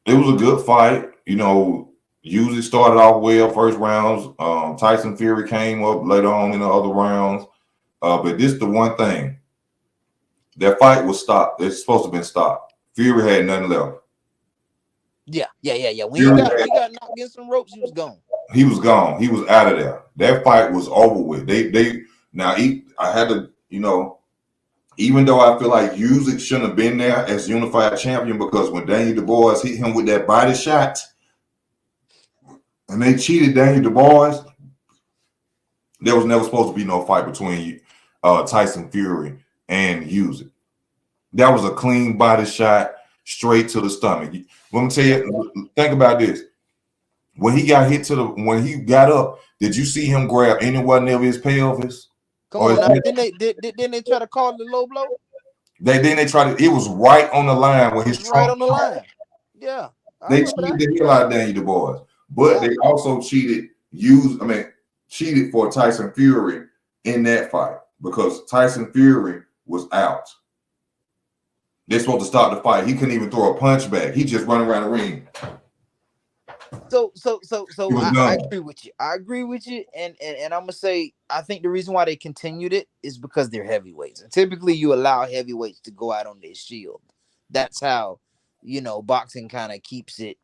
Speaker 1: it was a good fight. Usually started off well first rounds. Tyson Fury came up later on in the other rounds. But this the one thing. That fight was stopped. It's supposed to have been stopped. Fury had nothing left.
Speaker 2: Yeah. When he got knocked against some ropes, he was gone.
Speaker 1: He was gone. He was out of there. That fight was over with. I had to, even though I feel like Usyk shouldn't have been there as unified champion because when Daniel Dubois hit him with that body shot and they cheated Daniel Dubois, there was never supposed to be no fight between Tyson Fury and Usyk. That was a clean body shot straight to the stomach. Let me tell you, think about this. When he got when he got up, did you see him grab anyone near his pelvis?
Speaker 2: Come on, now, didn't they try to call it a low blow?
Speaker 1: They tried to. It was right on the line when his
Speaker 2: right on the line. Yeah,
Speaker 1: they cheated the hell out of Daniel Dubois, but they also cheated for Tyson Fury in that fight because Tyson Fury was out. They're supposed to stop the fight. He couldn't even throw a punch back. He just running around the ring.
Speaker 2: So I agree with you. I agree with you, and I'm gonna say I think the reason why they continued it is because they're heavyweights. And typically, you allow heavyweights to go out on their shield. That's how boxing kind of keeps it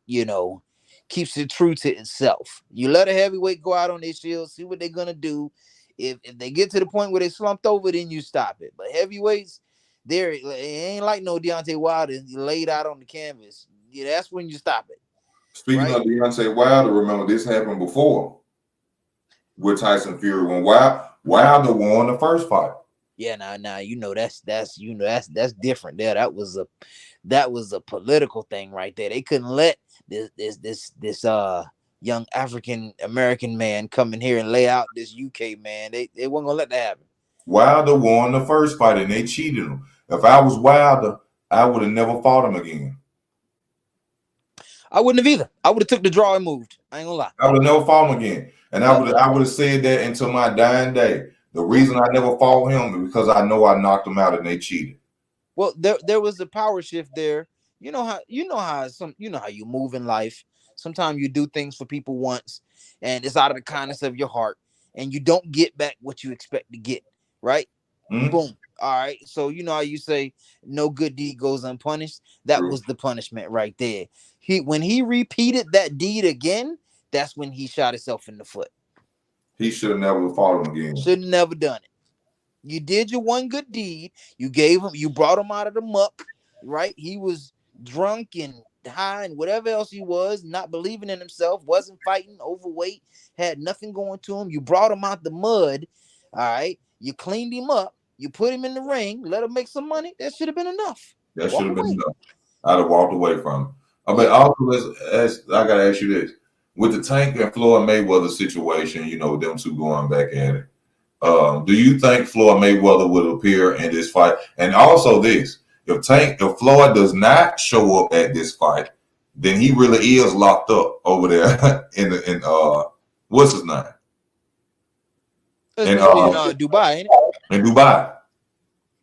Speaker 2: true to itself. You let a heavyweight go out on their shield, see what they're gonna do. If they get to the point where they slumped over, then you stop it. But heavyweights, it ain't like no Deontay Wilder laid out on the canvas. Yeah, that's when you stop it.
Speaker 1: Speaking of Deontay Wilder, remember this happened before. with Tyson Fury when Wilder won the first fight.
Speaker 2: Yeah, now you know that's different there. That was a political thing right there. They couldn't let this young African American man come in here and lay out this UK man. They weren't gonna let that happen.
Speaker 1: Wilder won the first fight and they cheated him. If I was Wilder, I would have never fought him again.
Speaker 2: I wouldn't have either. I would have took the draw and moved. I ain't gonna lie.
Speaker 1: I would have never fought him again. And I would have said that until my dying day. The reason I never fought him is because I know I knocked him out and they cheated.
Speaker 2: Well, there was a power shift there. You know how you move in life. Sometimes you do things for people once, and it's out of the kindness of your heart, and you don't get back what you expect to get. Right?
Speaker 1: Mm-hmm.
Speaker 2: Boom. All right. So you know how you say no good deed goes unpunished. That
Speaker 1: True.
Speaker 2: was the punishment right there. When he repeated that deed again, that's when he shot himself in the foot.
Speaker 1: He should have never fought him again.
Speaker 2: Should have never done it. You did your one good deed. You brought him out of the muck, right? He was drunk and high and whatever else he was, not believing in himself, wasn't fighting, overweight, had nothing going to him. You brought him out the mud, all right? You cleaned him up. You put him in the ring, let him make some money. That should have been enough.
Speaker 1: That should have been enough. I'd have walked away from him. But also, I got to ask you this. With the Tank and Floyd Mayweather situation, you know, them two going back at it, do you think Floyd Mayweather would appear in this fight? And also this, if Floyd does not show up at this fight, then he really is locked up over there in what's his name?
Speaker 2: In Dubai, ain't it?
Speaker 1: In Dubai.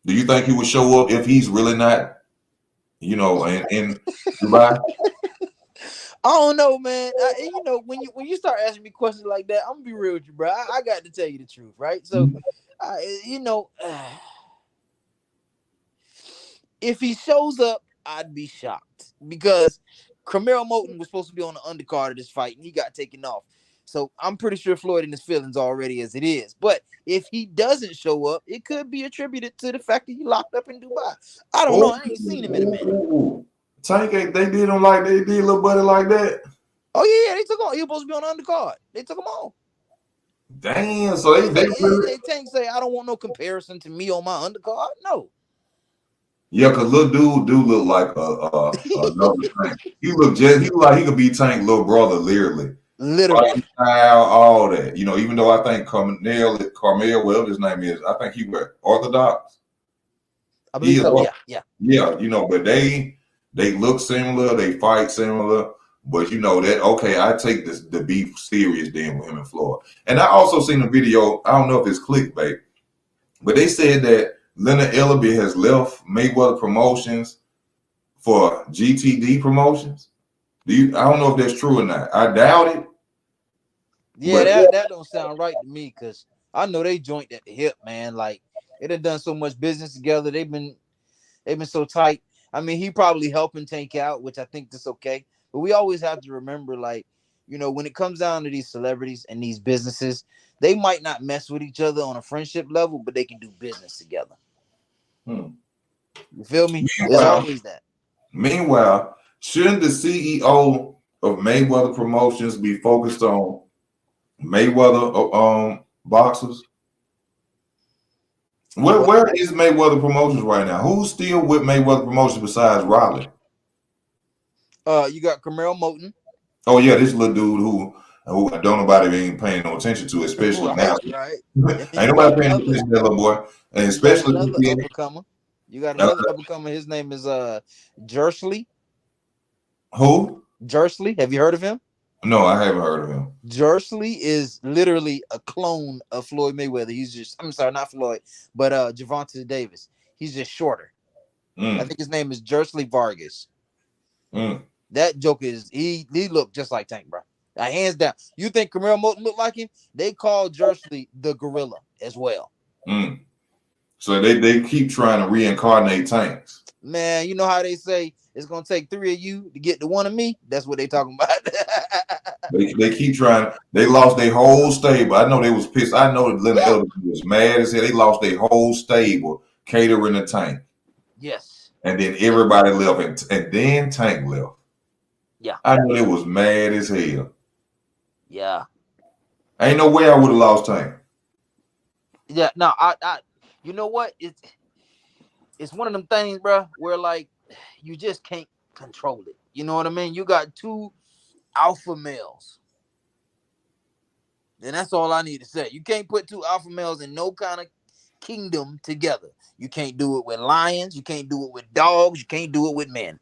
Speaker 1: Do you think he would show up if he's really not, you know, in Dubai?
Speaker 2: I don't know, man. You know, when you start asking me questions like that, I'm gonna be real with you, bro. I got to tell you the truth, right? So, you know, if he shows up, I'd be shocked because Camaro Moten was supposed to be on the undercard of this fight, and he got taken off. So I'm pretty sure Floyd in his feelings already as it is. But if he doesn't show up, it could be attributed to the fact that he locked up in Dubai. I don't know. I ain't seen him in a minute.
Speaker 1: Tank, they did him like they did little buddy like that.
Speaker 2: Oh yeah, they took him on. He was supposed to be on the undercard. They took him on.
Speaker 1: Damn, so they
Speaker 2: Tank say I don't want no comparison to me on my undercard. No.
Speaker 1: Yeah, because little dude do look like another Tank. He look like he could be Tank little brother, literally. Style, all that. You know, even though I think Carmel, whatever his name is, I think he was Orthodox.
Speaker 2: I believe so. Yeah.
Speaker 1: You know, but they look similar, they fight similar, but you know that I take the beef serious then with him and Floyd. And I also seen a video, I don't know if it's clickbait, but they said that Leonard Ellaby has left Mayweather Promotions for GTD Promotions. I don't know if that's true or not. I doubt it.
Speaker 2: Yeah, that don't sound right to me because I know they joint at the hip, man. Like they done so much business together. They've been so tight. I mean, he probably helping Tank out, which I think that's okay. But we always have to remember, like, you know, when it comes down to these celebrities and these businesses, they might not mess with each other on a friendship level, but they can do business together. You feel me? There's always that.
Speaker 1: Meanwhile, shouldn't the CEO of Mayweather Promotions be focused on Mayweather boxers? Where is Mayweather Promotions right now? Who's still with Mayweather Promotions besides Riley?
Speaker 2: You got Camaro Moten.
Speaker 1: Oh yeah, this little dude who don't nobody ain't paying no attention to, especially now.
Speaker 2: Right.
Speaker 1: Ain't nobody paying attention to that little boy, and especially
Speaker 2: another up-and-comer. You got another up-and-comer. His name is Jersley.
Speaker 1: Who?
Speaker 2: Jersley. Have you heard of him?
Speaker 1: No, I haven't heard of him.
Speaker 2: Jersley is literally a clone of Floyd Mayweather. I'm sorry, not Floyd, but Gervonta Davis. He's just shorter. I think his name is Jersley Vargas. That joker he looked just like Tank, bro. Hands down. You think Camaro Moten looked like him? They call Jersley the gorilla as well.
Speaker 1: So they keep trying to reincarnate Tanks.
Speaker 2: Man, you know how they say it's gonna take 3 of you to get to one of me? That's what they talking about.
Speaker 1: They keep trying. They lost their whole stable. I know they was pissed. I know that Leonard Ellaby was mad as hell. They lost their whole stable catering the Tank.
Speaker 2: Yes.
Speaker 1: And then everybody left, and then Tank left.
Speaker 2: Yeah.
Speaker 1: I know it was mad as hell.
Speaker 2: Yeah.
Speaker 1: Ain't no way I would have lost Tank.
Speaker 2: Yeah, no, you know what? It's one of them things, bro, where like you just can't control it. You know what I mean? You got two alpha males. And that's all I need to say. You can't put two alpha males in no kind of kingdom together. You can't do it with lions. You can't do it with dogs. You can't do it with men.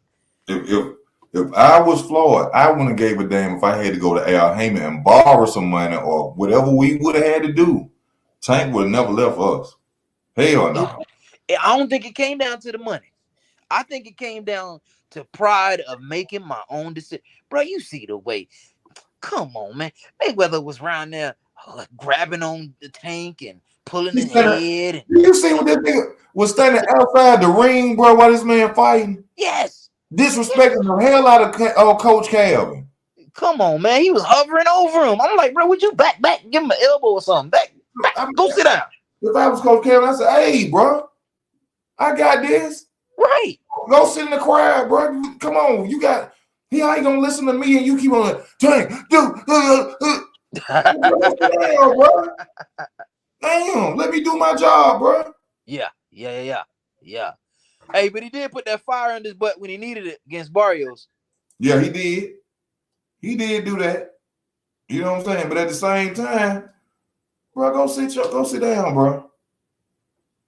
Speaker 1: If I was Floyd, I wouldn't have gave a damn if I had to go to Al Heyman and borrow some money or whatever we would have had to do. Tank would have never left us. Hell no.
Speaker 2: I don't think it came down to the money. I think it came down to pride of making my own decision. Bro, you see the way. Come on, man. Mayweather was around there grabbing on the Tank and pulling his head. And...
Speaker 1: You see what that nigga was standing outside the ring, bro, while this man fighting?
Speaker 2: Yes.
Speaker 1: Disrespecting the hell out of Coach Calvin.
Speaker 2: Come on, man. He was hovering over him. I'm like, bro, would you back, give him an elbow or something? Back, go sit down.
Speaker 1: If I was Coach Calvin, I said, hey, bro, I got this.
Speaker 2: Right.
Speaker 1: Go sit in the crowd, bro. Come on. You got, he ain't going to listen to me and you keep on, Tank, dude. Damn, bro. Damn, let me do my job, bro.
Speaker 2: Yeah. Hey, but he did put that fire in his butt when he needed it against Barrios.
Speaker 1: Yeah, he did. He did do that. You know what I'm saying? But at the same time, bro, go sit down, bro.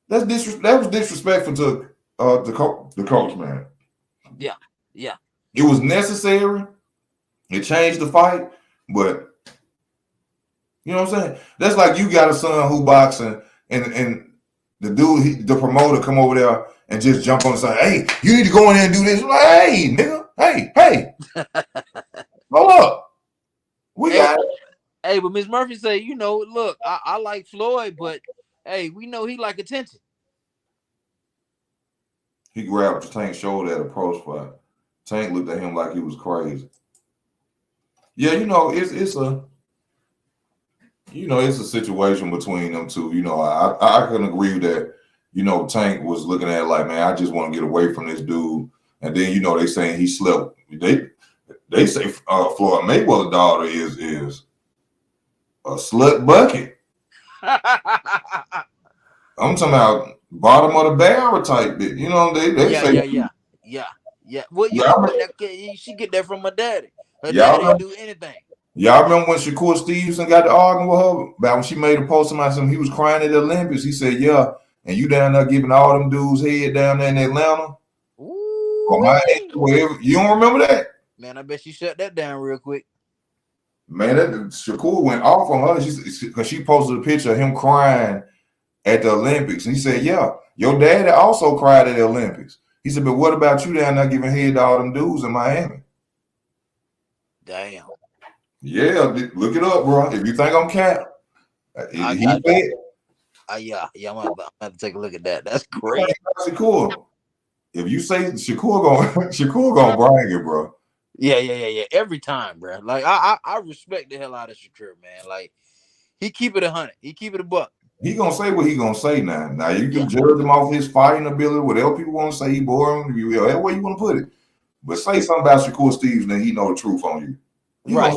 Speaker 1: That was disrespectful to the coach, man.
Speaker 2: Yeah.
Speaker 1: It was necessary. It changed the fight, but you know what I'm saying? That's like you got a son who boxing and the dude, the promoter, come over there and just jump on the side. Hey, you need to go in there and do this. I'm like, hey, nigga, hey, hold up. We got it.
Speaker 2: Hey, but Miss Murphy say, you know, look, I like Floyd, but hey, we know he like attention.
Speaker 1: He grabbed Tank's shoulder at a pro spot. Tank looked at him like he was crazy. Yeah, you know, it's a situation between them two. You know, I can agree that, you know, Tank was looking at it like, man, I just want to get away from this dude. And then, you know, they saying he slept. They say Floyd Mayweather's daughter is a slut bucket. I'm talking about bottom of the barrel type bit. You know, they say.
Speaker 2: Yeah. Well, you know what? She get that from her daddy. Her daddy didn't do anything.
Speaker 1: Y'all remember when Shakur Stevenson got to arguing with her about when she made a post about something? He was crying at the Olympics. He said, yeah, and you down there giving all them dudes head down there in Atlanta? You don't remember that?
Speaker 2: Man, I bet she shut that down real quick.
Speaker 1: Man, Shakur went off on her because she posted a picture of him crying at the Olympics. And he said, yeah, your daddy also cried at the Olympics. He said, but what about you down there giving head to all them dudes in Miami?
Speaker 2: Damn.
Speaker 1: Yeah, look it up, bro. If you think I'm cap,
Speaker 2: I'm gonna have to take a look at that. That's great.
Speaker 1: Shakur. If you say Shakur gonna bring it, bro.
Speaker 2: Yeah. Every time, bro. Like I respect the hell out of Shakur, man. Like he keep it 100. He keep it a buck.
Speaker 1: He gonna say what he gonna say now. Now you can judge him off his fighting ability, whatever people want to say. He boring, whatever way you want to put it. But say something about Shakur Stevens, then he know the truth on you.
Speaker 2: Right.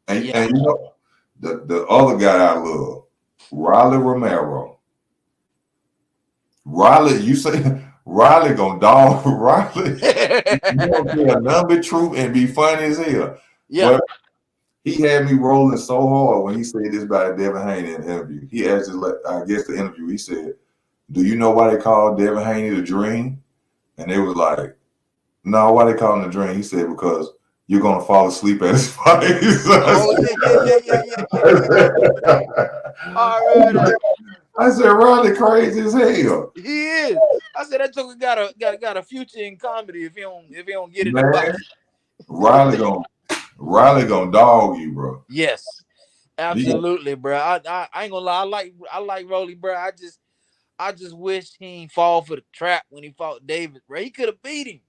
Speaker 1: And you know the other guy I love, Riley Romero. Riley, you say Riley gonna dog Riley. He gonna be a number truth and be funny as hell.
Speaker 2: Yeah.
Speaker 1: But he had me rolling so hard when he said this about Devin Haney in the interview. He asked, I guess the interview, he said, do you know why they call Devin Haney the Dream? And they was like, no, why they call him the Dream? He said, because you're going to fall asleep at his fight.
Speaker 2: All right.
Speaker 1: I said, Riley crazy as hell.
Speaker 2: He is. I said that joker got a future in comedy if he don't get it in boxing.
Speaker 1: Riley gonna dog you, bro.
Speaker 2: Yes, absolutely, bro. I ain't gonna lie. I like Rolly, bro. I just wish he ain't fall for the trap when he fought Davis, bro. He could have beat him.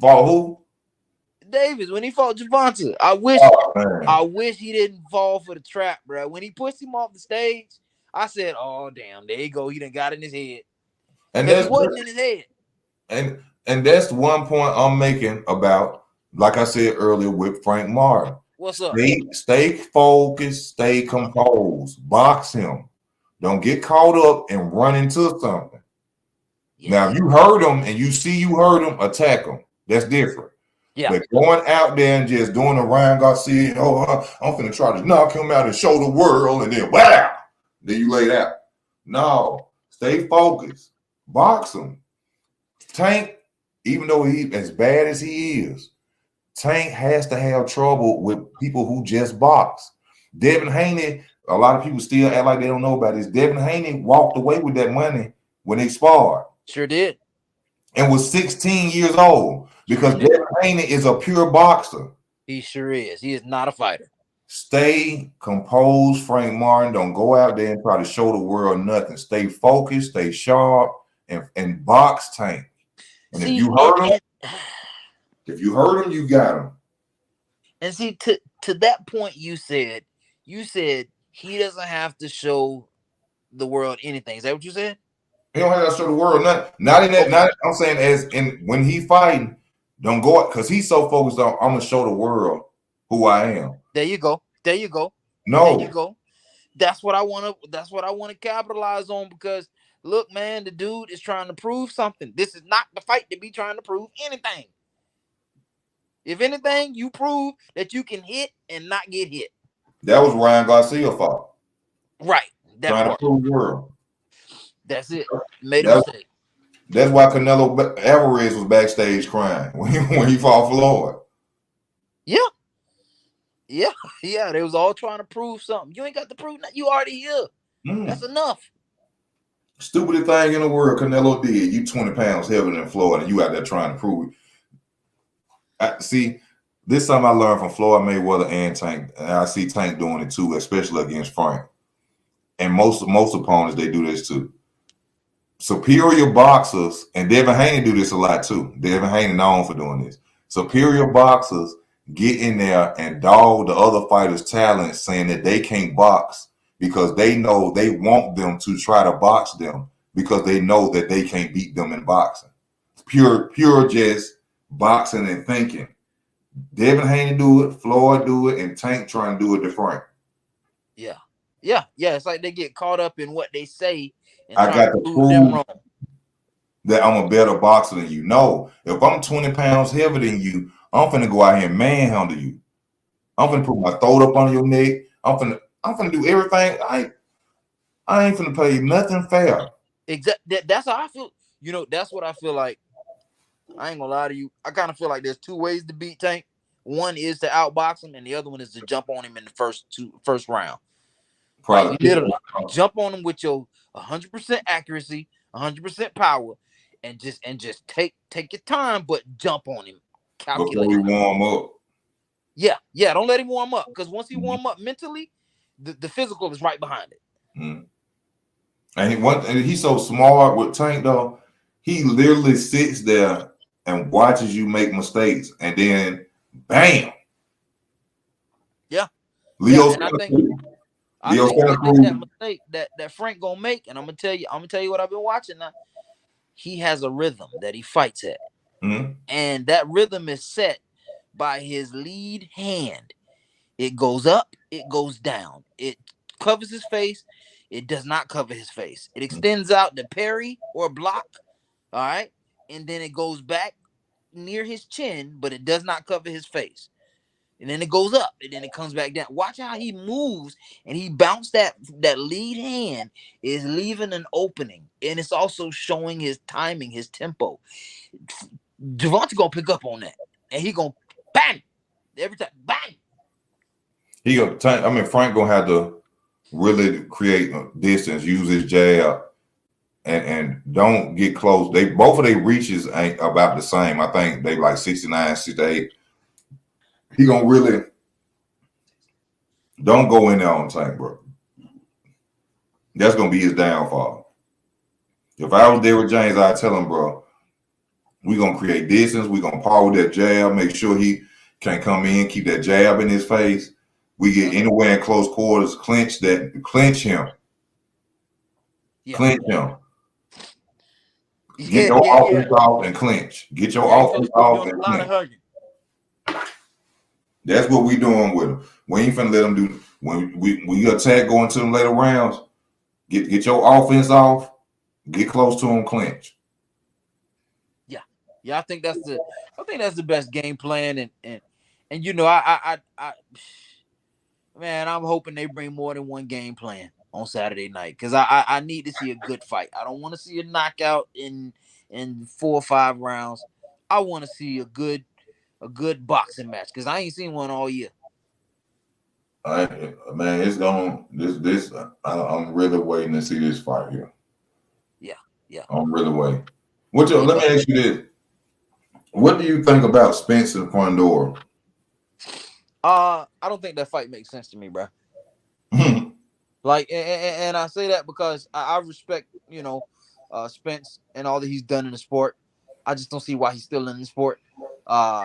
Speaker 1: Fought who?
Speaker 2: Davis when he fought Gervonta. I wish he didn't fall for the trap, bro. When he pushed him off the stage, I said, "Oh damn, there you go. He done got in his head." And it wasn't in his head.
Speaker 1: And that's one point I'm making about, like I said earlier, with Frank Martin.
Speaker 2: What's up?
Speaker 1: Stay focused, stay composed. Box him. Don't get caught up and run into something.
Speaker 2: Yeah.
Speaker 1: Now, if you hurt him and you see you hurt him, attack him. That's different.
Speaker 2: Yeah.
Speaker 1: But going out there and just doing a Ryan Garcia, I'm finna try to knock him out and show the world, and then wow, then you laid out. No, stay focused. Box him. Tank, even though he as bad as he is, Tank has to have trouble with people who just box. Devin Haney, a lot of people still act like they don't know about this. Devin Haney walked away with that money when they sparred.
Speaker 2: Sure did.
Speaker 1: And was 16 years old because Devin Haney is a pure boxer.
Speaker 2: He sure is. He is not a fighter.
Speaker 1: Stay composed, Frank Martin. Don't go out there and try to show the world nothing. Stay focused, stay sharp, and box Tank. And see, if you hurt him, you got him.
Speaker 2: And see, to that point, you said he doesn't have to show the world anything. Is that what you said?
Speaker 1: He don't have to show the world nothing. Not in that. Okay. Not I'm saying as in when he fighting, don't go out because he's so focused on I'm gonna show the world who I am.
Speaker 2: There you go. There you go.
Speaker 1: No.
Speaker 2: There you go. That's what I want to capitalize on because look, man, the dude is trying to prove something. This is not the fight to be trying to prove anything. If anything, you prove that you can hit and not get hit.
Speaker 1: That was Ryan Garcia's fault.
Speaker 2: Right.
Speaker 1: Trying to prove the world.
Speaker 2: That's it. Made a mistake.
Speaker 1: That's why Canelo Alvarez was backstage crying when he fought Floyd.
Speaker 2: Yeah. Yeah. Yeah. They was all trying to prove something. You ain't got to prove nothing. You already here. That's enough.
Speaker 1: Stupidest thing in the world Canelo did. You 20 pounds heavier than Floyd and you out there trying to prove it. See, this is something I learned from Floyd Mayweather and Tank. And I see Tank doing it too, especially against Frank. And most opponents, they do this too. Superior boxers, and Devin Haney do this a lot too. Devin Haney known for doing this. Superior boxers get in there and dog the other fighters' talent, saying that they can't box because they know they want them to try to box them because they know that they can't beat them in boxing. Pure just boxing and thinking. Devin Haney do it, Floyd do it, and Tank trying to do it to Frank.
Speaker 2: Yeah. Yeah. Yeah. It's like they get caught up in what they say. And
Speaker 1: I got to prove that I'm a better boxer than you. No, if I'm 20 pounds heavier than you, I'm finna go out here and manhandle you. I'm finna put my throat up on your neck. I'm finna do everything. I ain't finna pay you nothing fair.
Speaker 2: Exactly. That's how I feel. You know, that's what I feel like. I ain't gonna lie to you. I kind of feel like there's two ways to beat Tank. One is to outbox him, and the other one is to jump on him in the first round. Like literally, jump on him with your 100% accuracy, 100% power, and just take your time, but jump on him.
Speaker 1: Before we warm up.
Speaker 2: Yeah. Don't let him warm up because once he warm up mentally, the physical is right behind it.
Speaker 1: And he's so smart with Tank though. He literally sits there and watches you make mistakes, and then bam.
Speaker 2: Yeah.
Speaker 1: Leo.
Speaker 2: Yeah, I think that mistake that Frank gonna make, and I'm gonna tell you what I've been watching now. He has a rhythm that he fights at, and that rhythm is set by his lead hand. It goes up, it goes down, it covers his face, it does not cover his face. It extends out to parry or block, all right, and then it goes back near his chin, but it does not cover his face. And then it goes up, and then it comes back down. Watch how he moves, and he bounced that lead hand is leaving an opening, and it's also showing his timing, his tempo. Gervonta gonna pick up on that, and he gonna bang every time, bang.
Speaker 1: Frank gonna have to really create distance, use his jab, and don't get close. Both of their reaches ain't about the same. I think they like 69, 68. He gonna really don't go in there on Tank, bro. That's gonna be his downfall. If I was Derrick James, I'd tell him, bro, we gonna create distance. We gonna power that jab, make sure he can't come in, keep that jab in his face. We get anywhere in close quarters, clinch him. Yeah. Clinch him. Get your offense off and clinch. Get your offense off and clinch. That's what we doing with them. We ain't finna let them do when we attack going to them later rounds. Get your offense off. Get close to them, clinch.
Speaker 2: Yeah. I think that's the best game plan, and you know, I man, I'm hoping they bring more than one game plan on Saturday night because I need to see a good fight. I don't want to see a knockout in 4 or 5 rounds. I want to see a good boxing match because I ain't seen one all year.
Speaker 1: Man, it's going this. I'm really waiting to see this fight here.
Speaker 2: Yeah, yeah.
Speaker 1: I'm really waiting.
Speaker 2: You
Speaker 1: Let
Speaker 2: know,
Speaker 1: me ask you this: what do you think about Spence and Pandora?
Speaker 2: I don't think that fight makes sense to me, bro. Like, and I say that because I respect, Spence and all that he's done in the sport. I just don't see why he's still in the sport.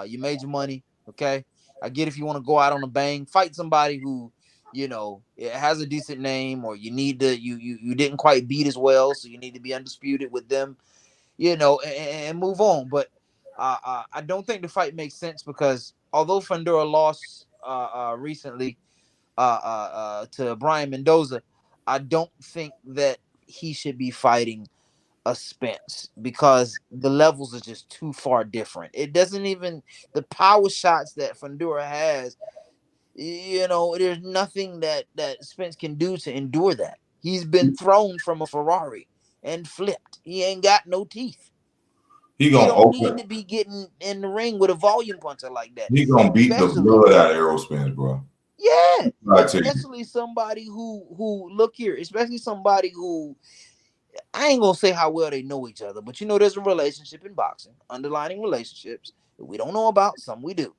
Speaker 2: You made your money, okay? I get if you want to go out on a bang, fight somebody who, it has a decent name, or you need to, you didn't quite beat as well, so you need to be undisputed with them, and move on. But I don't think the fight makes sense because although Fundora lost recently to Brian Mendoza, I don't think that he should be fighting a Spence because the levels are just too far different. It doesn't even the power shots that Fundora has. There's nothing that Spence can do to endure that. He's been thrown from a Ferrari and flipped. He ain't got no teeth.
Speaker 1: He
Speaker 2: He
Speaker 1: gonna
Speaker 2: don't need
Speaker 1: open.
Speaker 2: to be getting in the ring with a volume puncher like that,
Speaker 1: He gonna beat the
Speaker 2: especially.
Speaker 1: blood out of Errol Spence, bro.
Speaker 2: Yeah,
Speaker 1: I tell you,
Speaker 2: especially somebody who look here, especially somebody who I ain't gonna say how well they know each other, but there's a relationship in boxing, underlining relationships that we don't know about, some we do.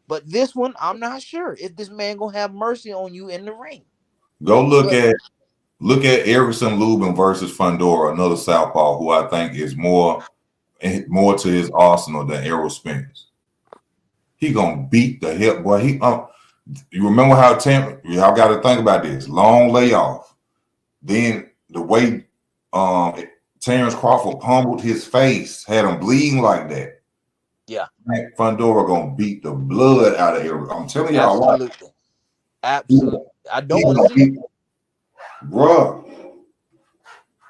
Speaker 2: But this one, I'm not sure if this man gonna have mercy on you in the ring.
Speaker 1: go
Speaker 2: But
Speaker 1: look at Erickson Lubin versus Fundora, another southpaw who I think is more to his arsenal than Errol Spence. He gonna beat the hell, boy. You remember how y'all got to think about this long layoff. Then the way Terrence Crawford pummeled his face, had him bleeding like that.
Speaker 2: yeah,
Speaker 1: Fundora gonna beat the blood out of Errol. I'm telling y'all what.
Speaker 2: absolutely, absolutely. I
Speaker 1: He
Speaker 2: don't want to
Speaker 1: gonna
Speaker 2: see it.
Speaker 1: beat, bruh.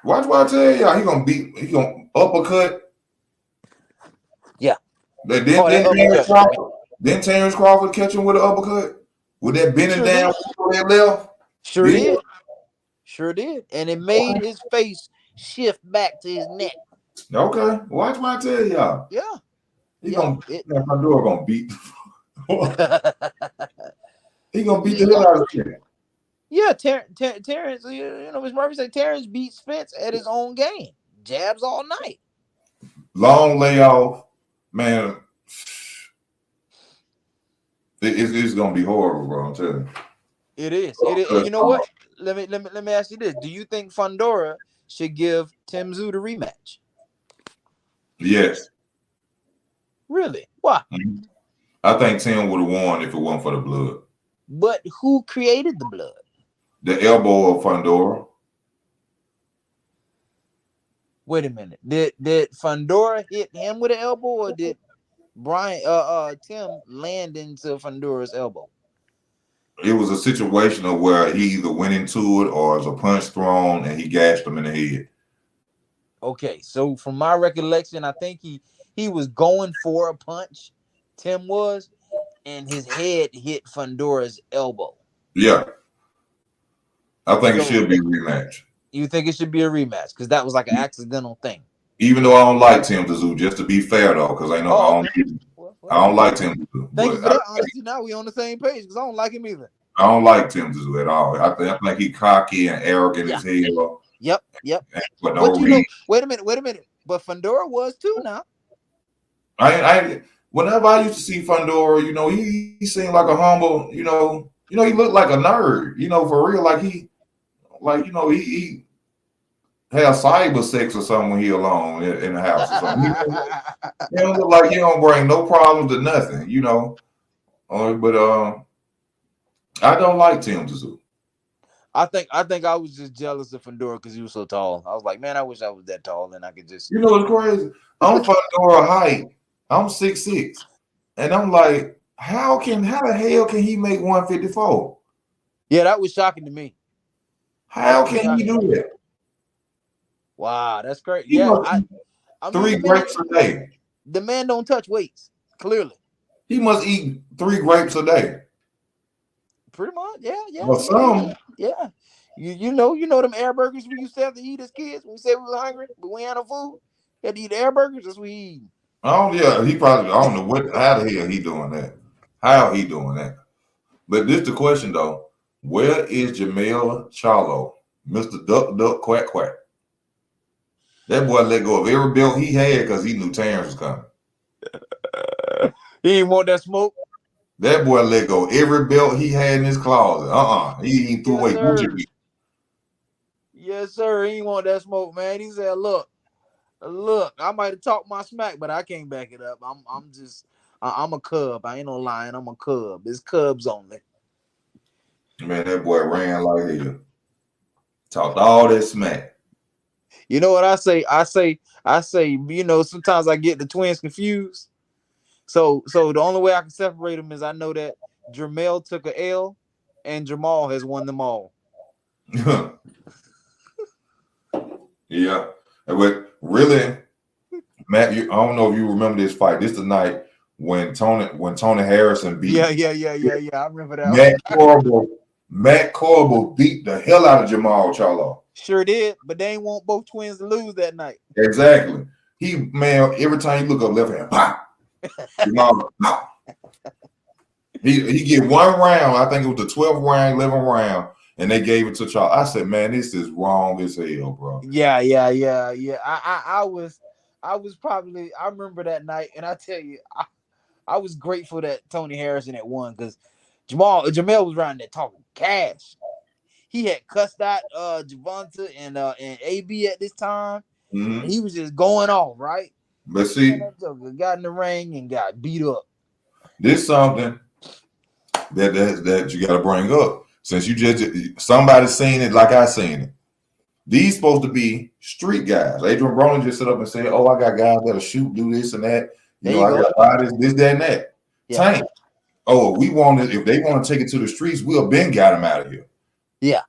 Speaker 1: Watch what I tell y'all. He gonna uppercut.
Speaker 2: Yeah.
Speaker 1: Then
Speaker 2: Oh, that uppercut.
Speaker 1: Terrence Crawford catch him with an uppercut. With that bending
Speaker 2: Sure
Speaker 1: down
Speaker 2: did.
Speaker 1: to that left.
Speaker 2: Sure
Speaker 1: Then
Speaker 2: did. Sure did. And it made his face shift back to his neck.
Speaker 1: okay. Watch what I tell y'all.
Speaker 2: Yeah.
Speaker 1: He
Speaker 2: Yeah.
Speaker 1: gonna Pandora gonna beat he gonna beat the
Speaker 2: Yeah.
Speaker 1: hell out of him.
Speaker 2: Yeah, Terrence, Miss Murphy said Terrence beat Spence at his own game. Jabs all night.
Speaker 1: Long layoff, man. It's gonna be horrible, bro. I'm telling you.
Speaker 2: It is. It is. And you know what? Let me ask you this. Do you think Fundora should give Tim Tszyu the rematch?
Speaker 1: Yes.
Speaker 2: Really? Why?
Speaker 1: I think Tim would have won if it wasn't for the blood.
Speaker 2: But who created the blood?
Speaker 1: The elbow of Fundora.
Speaker 2: Wait a minute. Did Fundora hit him with an elbow, or did Tim land into Fundora's elbow?
Speaker 1: It was a situation of where he either went into it or it was a punch thrown and he gashed him in the head.
Speaker 2: Okay, so from my recollection, I think he was going for a punch. Tim was, and his head hit Fundora's elbow.
Speaker 1: Yeah. I think it
Speaker 2: So
Speaker 1: should be a rematch.
Speaker 2: you think it should be a rematch because that was like an accidental thing.
Speaker 1: Even though I don't like Tim Tszyu, just to be fair though, because
Speaker 2: Oh, okay.
Speaker 1: I
Speaker 2: Well,
Speaker 1: don't like Tim Tszyu,
Speaker 2: thank you
Speaker 1: but
Speaker 2: for that honesty. Now we on the same page because I don't like him either.
Speaker 1: I don't like Tim Tszyu at all. I think he cocky and arrogant
Speaker 2: Yeah.
Speaker 1: as hell.
Speaker 2: Yep.
Speaker 1: For no
Speaker 2: But
Speaker 1: reason.
Speaker 2: wait a minute. But Fundora was too now.
Speaker 1: Whenever I used to see Fundora, he seemed like a humble, he looked like a nerd, for real, he have cyber sex or something when he alone in the house or something. He don't look like he don't bring no problems to nothing, But I don't like Tim Tszyu.
Speaker 2: I think I was just jealous of Fundora because he was so tall. I was like, man, I wish I was that tall and I could just.
Speaker 1: You know what's crazy? I'm Fundora height. I'm 6'6", and I'm like, How the hell can he make 154?
Speaker 2: Yeah, that was shocking to me.
Speaker 1: How can he do that?
Speaker 2: Wow, that's great.
Speaker 1: He
Speaker 2: Yeah,
Speaker 1: must eat
Speaker 2: I mean
Speaker 1: 3 grapes a day.
Speaker 2: the man don't touch weights, clearly.
Speaker 1: He must eat 3 grapes a day.
Speaker 2: Pretty much,
Speaker 1: Or some.
Speaker 2: yeah. You know them air burgers we used to have to eat as kids when we said we were hungry, but we ain't had no food. Had to eat air burgers, that's what we eat.
Speaker 1: Oh yeah, he probably I don't know how the hell he doing that. How he doing that? But this the question though. Where is Jamel Charlo? Mr. Duck Duck Quack Quack. That boy let go of every belt he had because he knew Terrence was coming.
Speaker 2: He ain't want that smoke.
Speaker 1: That boy let go every belt he had in his closet. He even threw away Gucci beat.
Speaker 2: Yes, sir. He ain't want that smoke, man. He said, look, I might have talked my smack, but I can't back it up. I'm a cub. I ain't no lying. I'm a cub. It's cubs only.
Speaker 1: Man, that boy ran like hell. Talked all that smack.
Speaker 2: You know what I say? Sometimes I get the twins confused. So the only way I can separate them is I know that Jermel took a L and Jamal has won them all.
Speaker 1: Yeah. But really, Matt, I don't know if you remember this fight. This is the night when Tony Harrison beat.
Speaker 2: Yeah. I remember that.
Speaker 1: Matt Corbel beat the hell out of Jamal Charlo.
Speaker 2: Sure did, but they ain't want both twins to lose that night.
Speaker 1: Exactly. Every time you look up left hand, pop. Jamal, pop. He get one round. I think it was the 12th round, 11th round, and they gave it to Charlo. I said, man, this is wrong as hell, bro.
Speaker 2: Yeah. I was probably, I remember that night, and I tell you, I was grateful that Tony Harrison had won because Jamel was around there talking cash. He had cussed out Gervonta and AB at this time.
Speaker 1: Mm-hmm.
Speaker 2: And he was just going off, right?
Speaker 1: But see,
Speaker 2: that Joker got in the ring and got beat up.
Speaker 1: This something that you got to bring up. Since you just somebody seen it like I seen it. These supposed to be street guys. Adrian Broner just sit up and say, "Oh, I got guys that'll shoot, do this and that. I got bodies, this, that, and that." Yeah. Tank. Oh, if they want to take it to the streets, we'll been got them out of here.
Speaker 2: Yeah.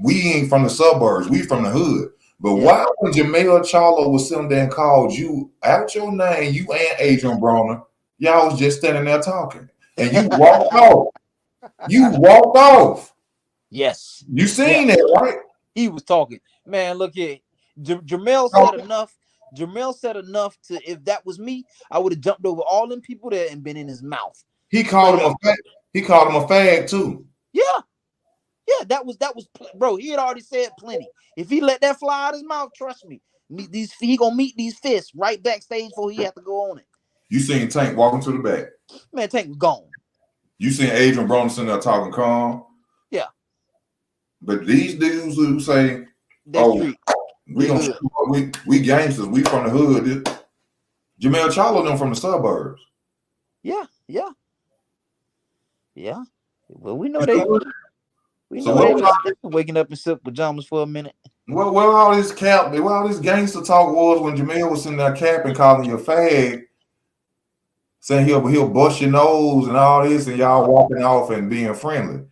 Speaker 1: We ain't from the suburbs. We from the hood. But why when Jamel Charlo was sitting there and called you out your name, you and Adrian Broner, y'all was just standing there talking, and you walked off. You walked off.
Speaker 2: Yes.
Speaker 1: You seen that, right?
Speaker 2: He was talking. Man, look here. Jamel said enough. Jamel said enough to, if that was me, I would have jumped over all them people there and been in his mouth.
Speaker 1: He called him a fag too.
Speaker 2: Yeah, that was bro. He had already said plenty. If he let that fly out his mouth, trust me, he gonna meet these fists right backstage before he have to go on it.
Speaker 1: You seen Tank walking to the back.
Speaker 2: Man, Tank was gone.
Speaker 1: You seen Adrian Broner sitting there talking calm.
Speaker 2: Yeah.
Speaker 1: But these dudes who say, we gangsters, we from the hood. Jamel Charlo them from the suburbs.
Speaker 2: Yeah. Well, we know they was waking up in silk pajamas for a minute.
Speaker 1: Well, where all this gangster talk was when Jamel was sitting there capping, calling you a fag, saying he'll bust your nose and all this, and y'all walking off and being friendly.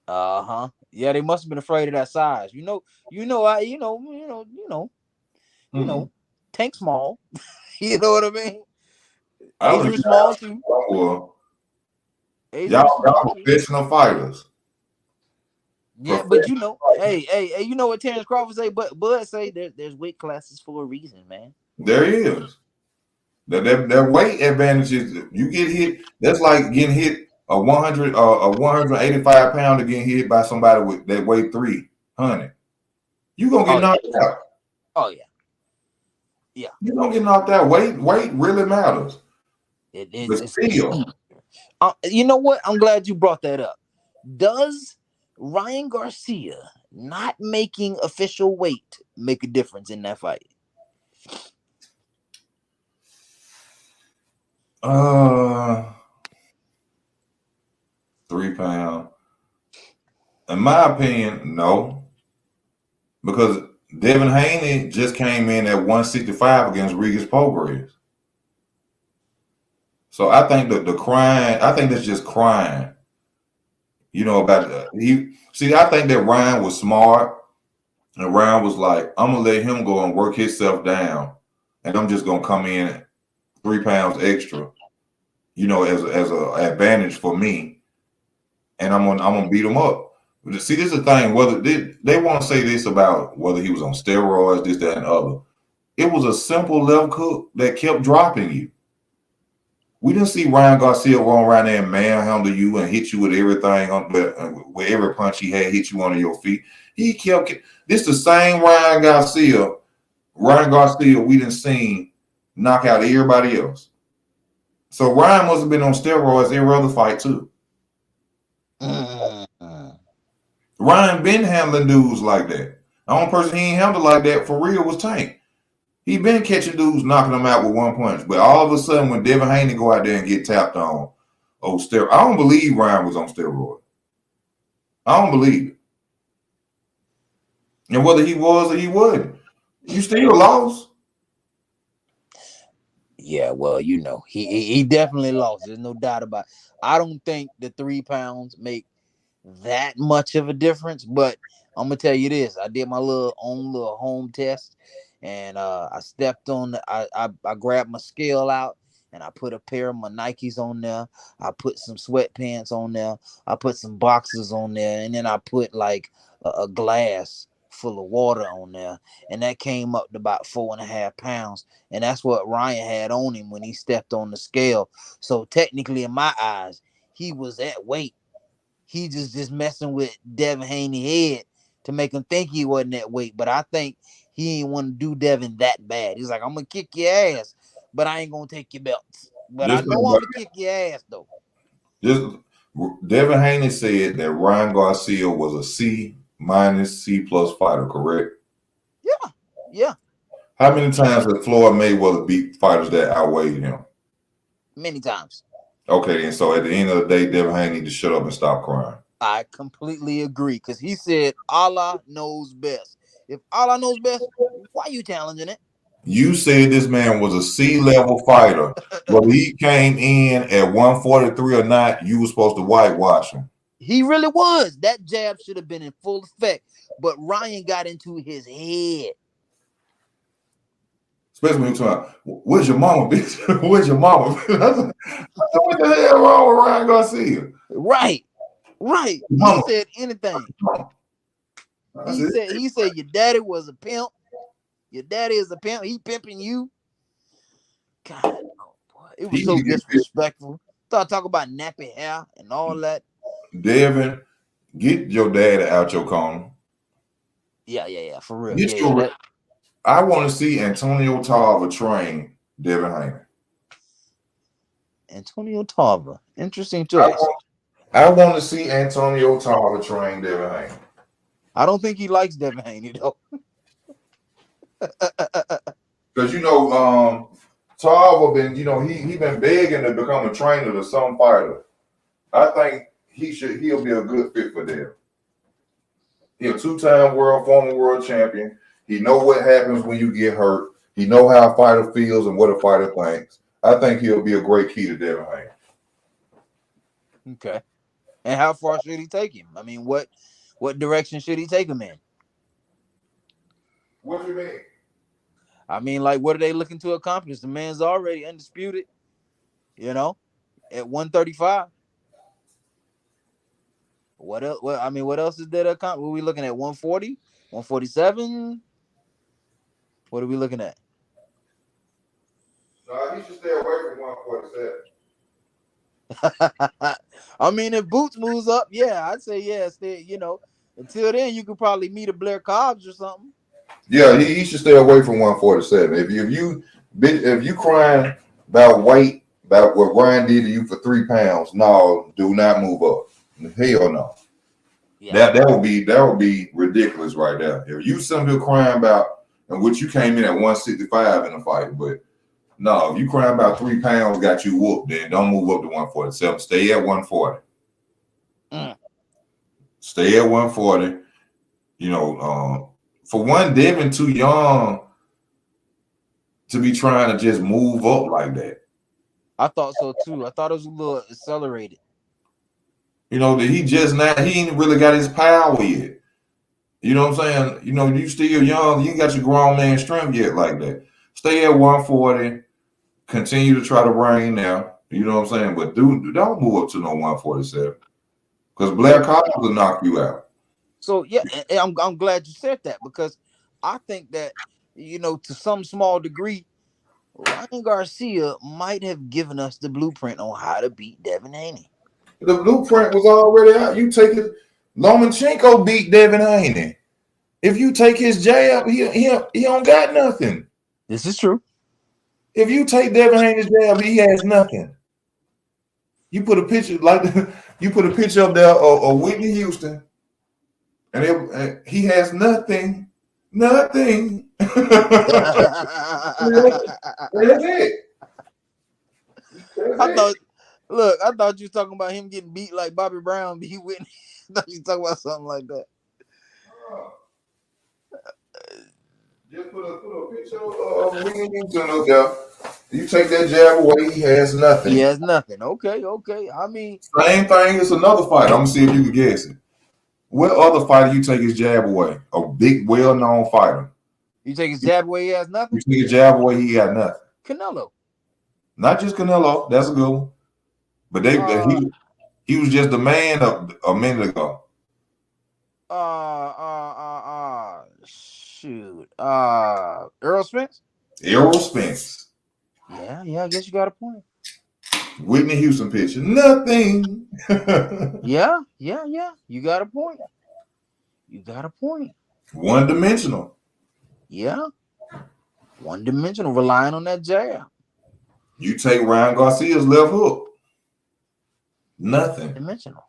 Speaker 2: Yeah, they must have been afraid of that size. Tank small. You know what I mean? Adrian small too.
Speaker 1: Y'all professional fighters.
Speaker 2: Yeah, but hey, you know what Terrence Crawford say? But Bud say there's weight classes for a reason, man.
Speaker 1: There is. That weight advantage is you get hit. That's like getting hit a 185 pounder getting hit by somebody that weigh 300. You gonna get knocked out.
Speaker 2: Oh yeah.
Speaker 1: You gonna get knocked out. Weight really matters.
Speaker 2: It's still. You know what? I'm glad you brought that up. Does Ryan Garcia not making official weight make a difference in that fight?
Speaker 1: 3 pounds. In my opinion, no. Because Devin Haney just came in at 165 against Regis Prograis. So I think that the crying, I think that's just crying. You know about he. See, I think that Ryan was smart, and Ryan was like, "I'm gonna let him go and work himself down, and I'm just gonna come in 3 pounds extra, as a advantage for me, and I'm gonna beat him up." But see, this is the thing. Whether they want to say this about whether he was on steroids, this, that, and other. It was a simple left hook that kept dropping you. We didn't see Ryan Garcia run around there and manhandle you and hit you with everything with every punch he had, hit you under your feet. He kept this the same Ryan Garcia. Ryan Garcia we didn't see knock out everybody else. So Ryan must have been on steroids every other fight too. Ryan been handling dudes like that. The only person he ain't handled like that for real was Tank. He been catching dudes, knocking them out with one punch. But all of a sudden, when Devin Haney go out there and get tapped on, steroid, I don't believe Ryan was on steroid. I don't believe it. And whether he was or he wasn't, you still lost.
Speaker 2: Yeah, well, he definitely lost. There's no doubt about it. I don't think the 3 pounds make that much of a difference, but I'm gonna tell you this: I did my little home test, and I stepped on I grabbed my scale out, and I put a pair of my Nikes on there. I put some sweatpants on there. I put some boxes on there, and then I put like a glass full of water on there, and that came up to about 4.5 pounds, and that's what Ryan had on him when he stepped on the scale. So technically, in my eyes, he was at weight. He just messing with Devin Haney head to make him think he wasn't that weight. But I think he ain't want to do Devin that bad. He's like, I'm gonna kick your ass, but I ain't gonna take your belts. But I
Speaker 1: Just,
Speaker 2: know I'm gonna kick your ass though.
Speaker 1: just Devin Haney said that Ryan Garcia was a C minus C plus fighter, correct?
Speaker 2: Yeah,
Speaker 1: How many times has Floyd Mayweather beat fighters that outweighed him?
Speaker 2: many times.
Speaker 1: Okay, then so at the end of the day, Devin Haney need to shut up and stop crying.
Speaker 2: I completely agree because he said Allah knows best. If Allah knows best, why you challenging it?
Speaker 1: You said this man was a C-level fighter. Whether he came in at 143 or not, you were supposed to whitewash him.
Speaker 2: He really was. That jab should have been in full effect, but Ryan got into his head.
Speaker 1: Especially when you're talking, where's your mama, bitch? Where's your mama? What the hell wrong with Ryan Garcia?
Speaker 2: Right. He said anything. He said your daddy was a pimp. Your daddy is a pimp. He pimping you. God, oh boy. It was so disrespectful. Talk about nappy hair and all that.
Speaker 1: Devin, get your daddy out your corner.
Speaker 2: Yeah. For real.
Speaker 1: I want to see Antonio Tarver train Devin Haney.
Speaker 2: Antonio Tarver. Interesting choice.
Speaker 1: I want to see Antonio Tarver train Devin Haney.
Speaker 2: I don't think he likes Devin Haney though.
Speaker 1: Because Tarver been, he been begging to become a trainer to some fighter. I think he'll be a good fit for them. He's a two-time former world champion. He know what happens when you get hurt. He know how a fighter feels and what a fighter thinks. I think he'll be a great key to Devin Haney.
Speaker 2: Okay. And how far should he take him? I mean, what direction should he take him in?
Speaker 1: What do you mean?
Speaker 2: I mean, like, what are they looking to accomplish? The man's already undisputed, at 135. What else? What else is there to accomplish? What are we looking at? 140? 147? What are we looking at?
Speaker 1: No, he should stay away from 147.
Speaker 2: I mean, if Boots moves up, yeah, I'd say stay. Until then, you could probably meet a Blair Cobbs or something.
Speaker 1: Yeah, he should stay away from 147. If you crying about weight, about what Ryan did to you for 3 pounds, no, do not move up. Hell no. Yeah. That would be ridiculous right there. If you something crying about, and which you came in at 165 in the fight, but no, if you crying about 3 pounds got you whooped, then don't move up to 147. Stay at 140. Stay at 140. For one, Devin too young to be trying to just move up like that.
Speaker 2: I thought so too. I thought it was a little accelerated.
Speaker 1: You know, that he ain't really got his power yet. You know what I'm saying? You know, you still young, you ain't got your grown man strength yet like that. Stay at 140, continue to try to bring now. You know what I'm saying? But don't move up to no 147. Because Black Collins will knock you out.
Speaker 2: So yeah, and I'm glad you said that, because I think that, to some small degree, Ryan Garcia might have given us the blueprint on how to beat Devin Haney.
Speaker 1: The blueprint was already out. You take it. Lomachenko beat Devin Haney. If you take his jab, he don't got nothing.
Speaker 2: This is true.
Speaker 1: If you take Devin Haney's jab, he has nothing. You put a picture up there of Whitney Houston, and he has nothing. Nothing. That's it.
Speaker 2: I thought you were talking about him getting beat like Bobby Brown beat Whitney. I thought you were talking about something like that.
Speaker 1: Just put a picture of Whitney Houston up there. You take that jab away, he has nothing.
Speaker 2: He has nothing. Okay. I mean,
Speaker 1: same thing. It's another fight. I'm gonna see if you can guess it. What other fighter you take his jab away? A big, well-known fighter.
Speaker 2: You take his jab away, he has nothing?
Speaker 1: You take his jab away, he got nothing.
Speaker 2: Canelo.
Speaker 1: Not just Canelo. That's a good one. But he was just the man a minute ago.
Speaker 2: Shoot. Errol Spence?
Speaker 1: Errol Spence.
Speaker 2: Yeah, I guess you got a point.
Speaker 1: Whitney Houston picture. Nothing.
Speaker 2: Yeah. You got a point.
Speaker 1: One-dimensional.
Speaker 2: Yeah. One-dimensional, relying on that jab.
Speaker 1: You take Ryan Garcia's left hook. Nothing.
Speaker 2: Dimensional.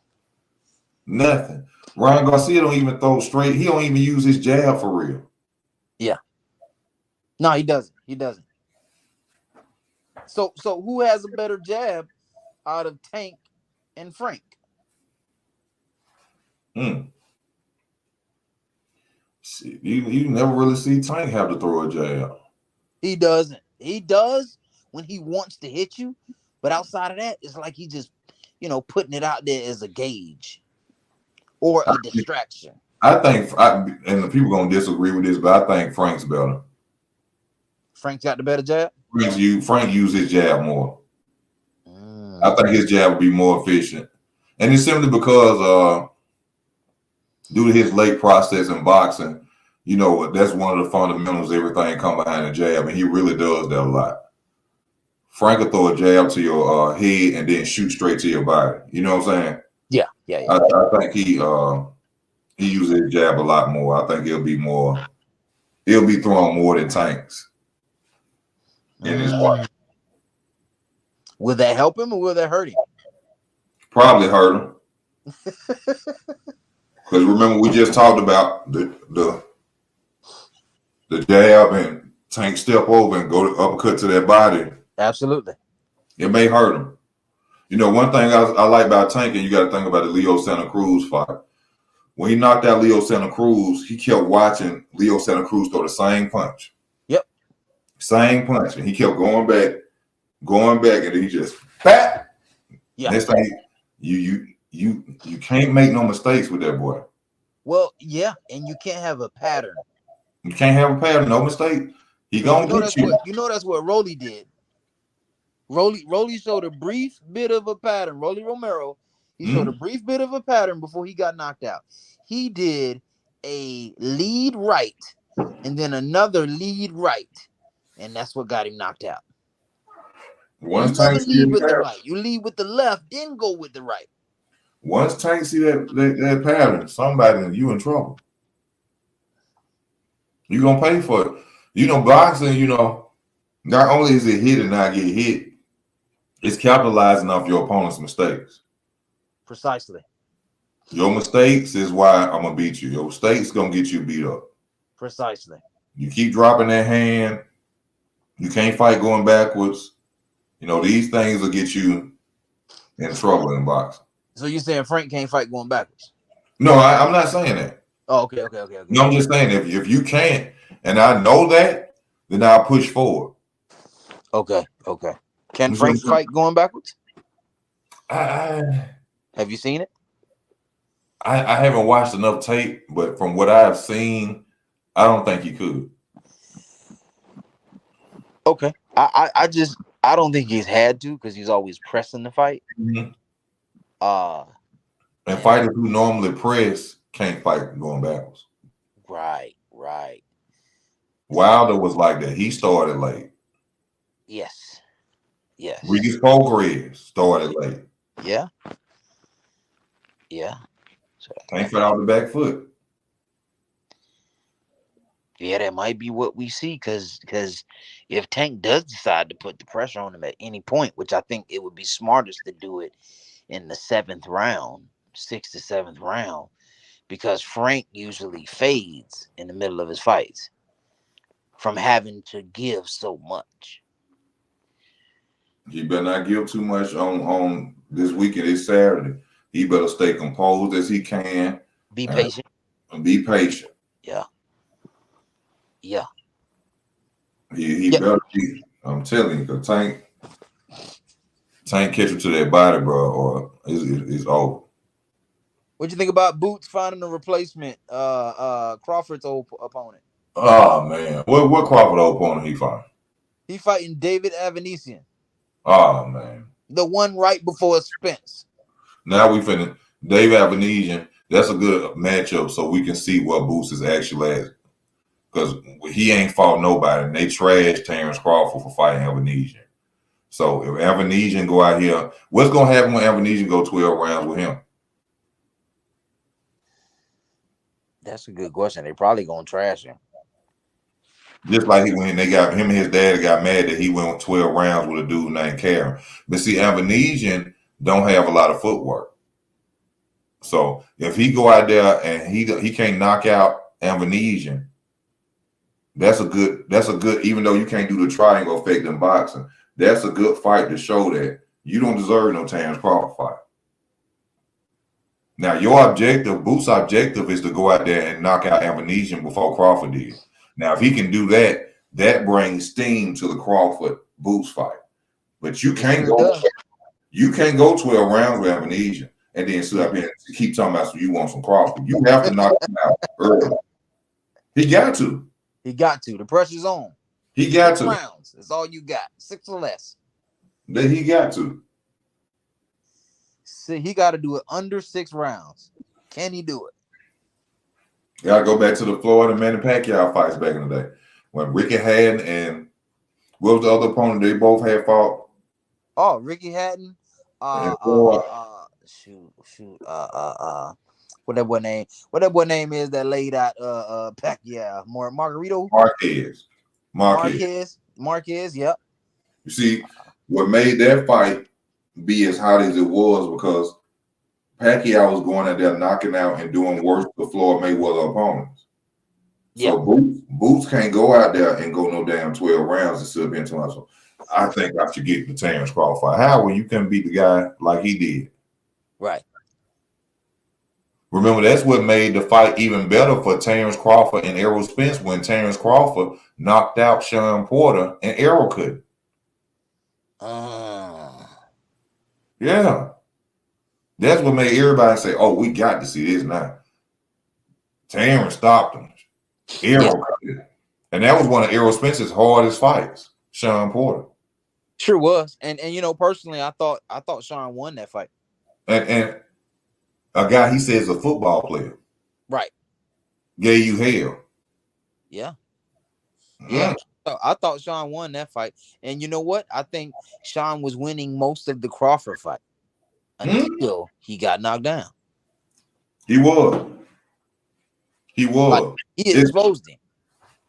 Speaker 1: Nothing. Ryan Garcia don't even throw straight. He don't even use his jab for real.
Speaker 2: Yeah. No, he doesn't. So who has a better jab out of Tank and Frank?
Speaker 1: See, you never really see Tank have to throw a jab.
Speaker 2: He doesn't. He does when he wants to hit you, but outside of that, it's like he just, putting it out there as a gauge or a distraction.
Speaker 1: I think, and the people gonna disagree with this, but I think Frank's better.
Speaker 2: Frank's got the better jab?
Speaker 1: Frank used his jab more. I think his jab would be more efficient. And it's simply because due to his late process in boxing, that's one of the fundamentals. Everything come behind the jab, and he really does that a lot. Frank will throw a jab to your head and then shoot straight to your body. You know what I'm saying?
Speaker 2: Yeah.
Speaker 1: I think he uses his jab a lot more. I think he'll be throwing more than Tanks in his fight.
Speaker 2: Will that help him or will that hurt him?
Speaker 1: Probably hurt him. Because remember, we just talked about the jab and Tank step over and go to uppercut to that body.
Speaker 2: Absolutely.
Speaker 1: It may hurt him. One thing I like about Tank, and you got to think about the Leo Santa Cruz fight. When he knocked out Leo Santa Cruz, he kept watching Leo Santa Cruz throw the same punch.
Speaker 2: Yep.
Speaker 1: Same punch. And he kept going back, and then he just bat.
Speaker 2: Yeah.
Speaker 1: Next thing, you can't make no mistakes with that boy.
Speaker 2: Well, yeah, and you can't have a pattern.
Speaker 1: You can't have a pattern, no mistake. He gonna get you.
Speaker 2: That's what Rolly did. Rolly showed a brief bit of a pattern. Rolly Romero, he showed a brief bit of a pattern before he got knocked out. He did a lead right and then another lead right, and that's what got him knocked out.
Speaker 1: Once
Speaker 2: you never lead with the right. You lead with the left, then go with the right.
Speaker 1: Once Tank see that pattern, somebody, you in trouble. You're gonna pay for it. Boxing, not only is it hit and not get hit, it's capitalizing off your opponent's mistakes.
Speaker 2: Precisely.
Speaker 1: Your mistakes is why I'm gonna beat you. Your mistakes gonna get you beat up.
Speaker 2: Precisely.
Speaker 1: You keep dropping that hand. You can't fight going backwards. These things will get you in trouble in boxing.
Speaker 2: So you're saying Frank can't fight going backwards?
Speaker 1: No, I'm not saying that.
Speaker 2: Oh, okay.
Speaker 1: No, I'm just saying if you can't, and I know that, then I'll push forward.
Speaker 2: Okay. Can Frank fight going backwards?
Speaker 1: I
Speaker 2: Have you seen it?
Speaker 1: I haven't watched enough tape, but from what I've seen, I don't think he could.
Speaker 2: Okay. I don't think he's had to because he's always pressing the fight.
Speaker 1: Mm-hmm. And
Speaker 2: And
Speaker 1: fighters who normally press can't fight going backwards.
Speaker 2: right.
Speaker 1: Wilder was like that. He started late.
Speaker 2: Yes.
Speaker 1: Regis Prograis started late.
Speaker 2: Yeah. So,
Speaker 1: Can't fight out the back foot.
Speaker 2: yeah, that might be what we see because if Tank does decide to put the pressure on him at any point, which I think it would be smartest to do it in the 7th round, 6th to 7th round, because Frank usually fades in the middle of his fights from having to give so much.
Speaker 1: He better not give too much on this weekend. It's Saturday. He better stay composed as he can.
Speaker 2: Be patient.
Speaker 1: And be patient.
Speaker 2: Yeah.
Speaker 1: He better be. I'm telling you, because Tank catch him to that body, bro, or it's over.
Speaker 2: What you think about Boots finding a replacement? Crawford's old opponent.
Speaker 1: Oh man, what Crawford opponent he fight?
Speaker 2: He fighting David Avanesian.
Speaker 1: Oh man,
Speaker 2: the one right before Spence.
Speaker 1: Now we finna Dave Avanesian. That's a good matchup, so we can see what Boots is actually at. Because he ain't fought nobody, and they trashed Terrence Crawford for fighting Avanesian. So if Avanesian go out here, what's gonna happen when Avanesian go 12 rounds with him?
Speaker 2: That's a good question. They probably gonna trash him.
Speaker 1: Just like when they got him and his dad got mad that he went 12 rounds with a dude named Karen. But see, Avanesian don't have a lot of footwork. So if he go out there and he can't knock out Avanesian, that's a good, even though you can't do the triangle effect in boxing, that's a good fight to show that you don't deserve no Terrence Crawford fight. Now, your objective, Boots' objective, is to go out there and knock out Avanesian before Crawford did. Now, if he can do that, that brings steam to the Crawford Boots fight. But you can't go 12 rounds with Avanesian and then sit up here and keep talking about you want some Crawford. You have to knock him out early. He got to.
Speaker 2: The pressure's on.
Speaker 1: He got
Speaker 2: 6 rounds. That's all you got. 6 or less.
Speaker 1: That he got to.
Speaker 2: See, he got to do it under 6 rounds. Can he do it?
Speaker 1: Gotta go back to the Floyd and Manny Pacquiao fights back in the day when Ricky Hatton and what was the other opponent they both had fought?
Speaker 2: Oh, Ricky Hatton. Shoot. What that boy name? What that boy name is that laid out Pacquiao? Margarito? Marquez. Yep.
Speaker 1: You see, what made that fight be as hot as it was because Pacquiao was going out there knocking out and doing worse to Floyd Mayweather opponents. So Boots can't go out there and go no damn 12 rounds and sit up into myself. I think I should get the Terrence Crawford fight. How you couldn't beat the guy like he did?
Speaker 2: Right.
Speaker 1: Remember, that's what made the fight even better for Terrence Crawford and Errol Spence when Terrence Crawford knocked out Sean Porter and Errol couldn't. Yeah. That's what made everybody say, oh, we got to see this now. Terrence stopped him. Errol couldn't. And that was one of Errol Spence's hardest fights, Sean Porter.
Speaker 2: Sure was. And you know, personally, I thought Sean won that fight.
Speaker 1: And a guy he says a football player.
Speaker 2: Right.
Speaker 1: Gave you hell.
Speaker 2: Yeah. Yeah. So I thought Sean won that fight. And you know what? I think Sean was winning most of the Crawford fight until he got knocked down.
Speaker 1: He was.
Speaker 2: Like, he exposed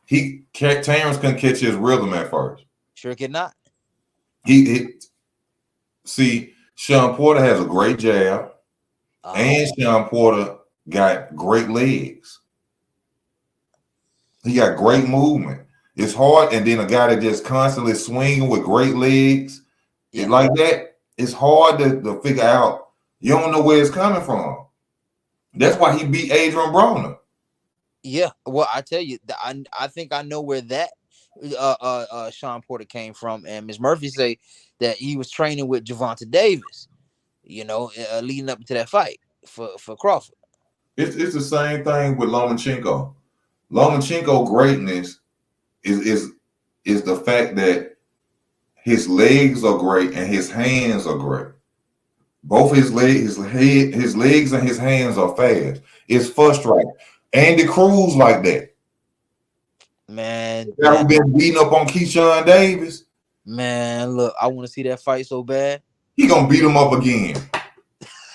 Speaker 2: him.
Speaker 1: Terrence couldn't catch his rhythm at first.
Speaker 2: Sure could not.
Speaker 1: See, Sean Porter has a great jab. And Sean Porter got great legs. He got great movement. It's hard, and then a guy that just constantly swinging with great legs like that, it's hard to figure out. You don't know where it's coming from. That's why he beat Adrian Broner.
Speaker 2: Yeah, well, I tell you, I think I know where that Sean Porter came from, and Miss Murphy say that he was training with Gervonta Davis, leading up to that fight for Crawford.
Speaker 1: It's the same thing with Lomachenko. Lomachenko greatness is the fact that his legs are great and his hands are great. Both his legs and his hands are fast. It's frustrating. Andy Cruz like that.
Speaker 2: Man,
Speaker 1: That who been beating up on Keyshawn Davis.
Speaker 2: man, look, I want to see that fight so bad.
Speaker 1: He gonna beat him up again.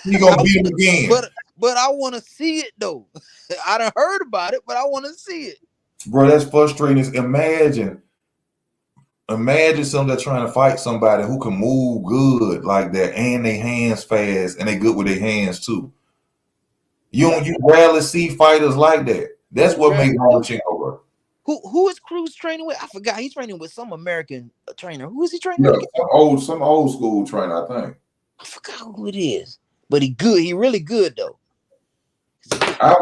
Speaker 1: He gonna beat him again.
Speaker 2: But I want to see it though. I done heard about it, but I want to see it.
Speaker 1: Bro, that's frustrating. Imagine somebody trying to fight somebody who can move good like that and they hands fast and they good with their hands too. You rarely see fighters like that. That's what makes Lomachenko work.
Speaker 2: Who is Cruz training with? I forgot. He's training with some American trainer. Who is he training with?
Speaker 1: Some old school trainer, I think.
Speaker 2: I forgot who it is. But he good. He really good though.
Speaker 1: I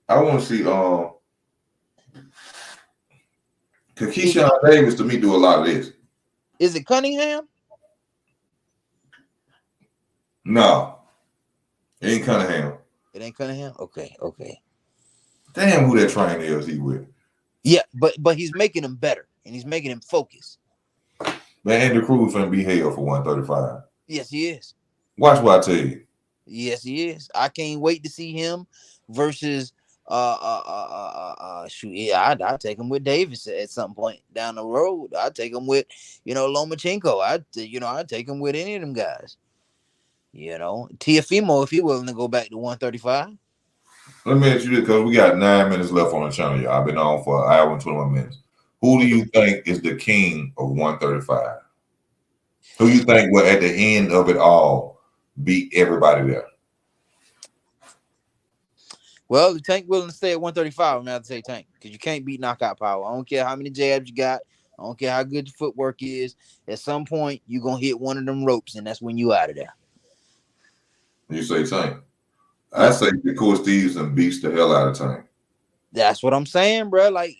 Speaker 1: want to see Keyshawn Davis to me do a lot of this.
Speaker 2: Is it Cunningham?
Speaker 1: No. It ain't Cunningham.
Speaker 2: It ain't Cunningham? Okay.
Speaker 1: Damn who that trainer is he with.
Speaker 2: Yeah, but he's making him better and he's making him focus.
Speaker 1: Man, Andy Cruz finna be held for 135.
Speaker 2: Yes, he is.
Speaker 1: Watch what I tell you.
Speaker 2: Yes, he is. I can't wait to see him versus shoot. Yeah, I'd take him with Davis at some point down the road. I'd take him with, Lomachenko. I'd take him with any of them guys. Teofimo, if he willing to go back to 135.
Speaker 1: Let me ask you this, because we got 9 minutes left on the channel, y'all. I've been on for an hour and 21 minutes. Who do you think is the king of 135? Who you think will, at the end of it all, beat everybody there?
Speaker 2: Well, if Tank willing to stay at 135, I'm going to have to say Tank, because you can't beat knockout power. I don't care how many jabs you got. I don't care how good your footwork is. At some point, you're going to hit one of them ropes, and that's when you out of there.
Speaker 1: You say Tank. I say Shakur Stevenson beats the hell out of Tank.
Speaker 2: That's what I'm saying, bro. Like,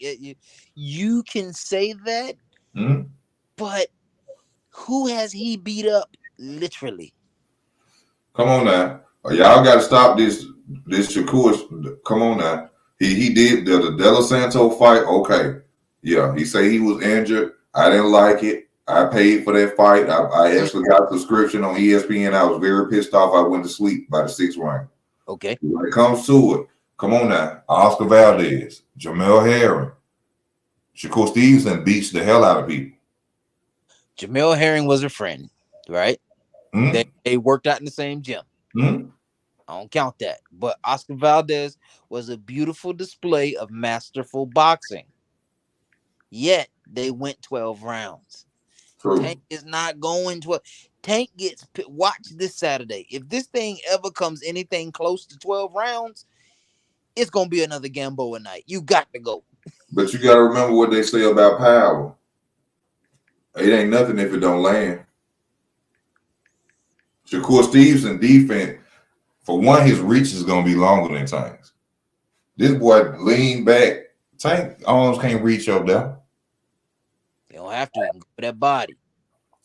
Speaker 2: you can say that, but who has he beat up, literally?
Speaker 1: Come on now. Y'all got to stop this Shakur. Come on now. He did the De La Santo fight. Okay. Yeah, he said he was injured. I didn't like it. I paid for that fight. I actually got a subscription on ESPN. I was very pissed off. I went to sleep by the 6th round.
Speaker 2: Okay.
Speaker 1: When it comes to it, come on now. Oscar Valdez, Jamel Herring, Shakur Stevenson beats the hell out of people.
Speaker 2: Jamel Herring was a friend, right? They worked out in the same gym. I don't count that. But Oscar Valdez was a beautiful display of masterful boxing. Yet they went 12 rounds. True. Tank is not going 12. Tank gets watch this Saturday. If this thing ever comes anything close to 12 rounds, it's gonna be another Gamboa night. You got to go.
Speaker 1: But you gotta remember what they say about power. It ain't nothing if it don't land. Shakur Stevenson defense, for one, his reach is gonna be longer than Tank's. This boy lean back. Tank arms can't reach up there.
Speaker 2: They don't have to for that body.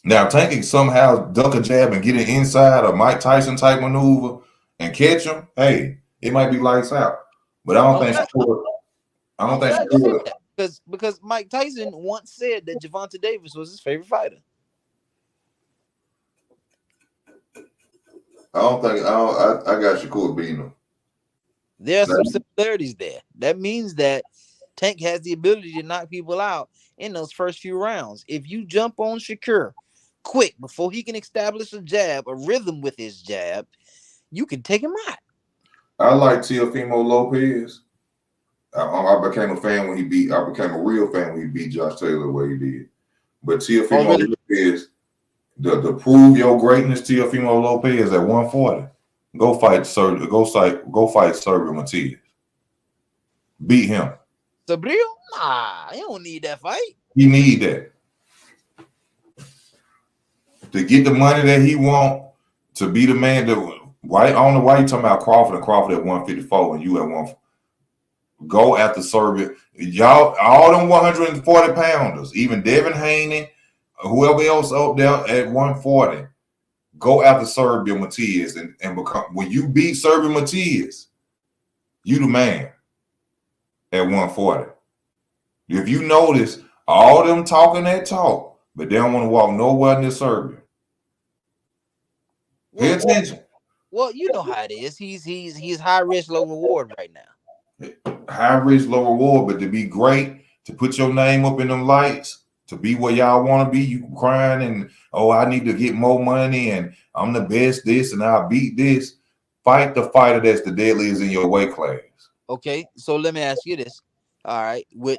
Speaker 1: Now, Tank can somehow dunk a jab and get it inside a Mike Tyson type maneuver and catch him. Hey, it might be lights out. But I don't think
Speaker 2: because Mike Tyson once said that Gervonta Davis was his favorite fighter.
Speaker 1: I got Shakur beating him.
Speaker 2: There are some similarities there. That means that Tank has the ability to knock people out in those first few rounds. If you jump on Shakur quick before he can establish a rhythm with his jab, you can take him out.
Speaker 1: I like Teofimo Lopez. I became a fan when he beat. I became a real fan when he beat Josh Taylor the way he did. But Teofimo Lopez, to prove your greatness, Teofimo Lopez at 140, go fight Sergio Matias. Beat him.
Speaker 2: Sabril? Nah, he don't need that fight.
Speaker 1: He need that to get the money that he want, to be the man that. Why? I don't know why you talking about Crawford at 154 and you at 1. Go after Serbia. Y'all, all them 140 pounders, even Devin Haney, whoever else up there at 140, go after Serbia Matias and become. When you beat Serbia Matias, you the man at 140. If you notice, all them talking that talk, but they don't want to walk nowhere near Serbia. Pay attention.
Speaker 2: Well, you know how it is. He's high risk, low reward right now.
Speaker 1: High risk, low reward, but to be great, to put your name up in them lights, to be where y'all want to be, you crying and, oh, I need to get more money and I'm the best this and I'll beat this. Fight the fighter that's the deadliest in your weight class.
Speaker 2: Okay, so let me ask you this. All right, with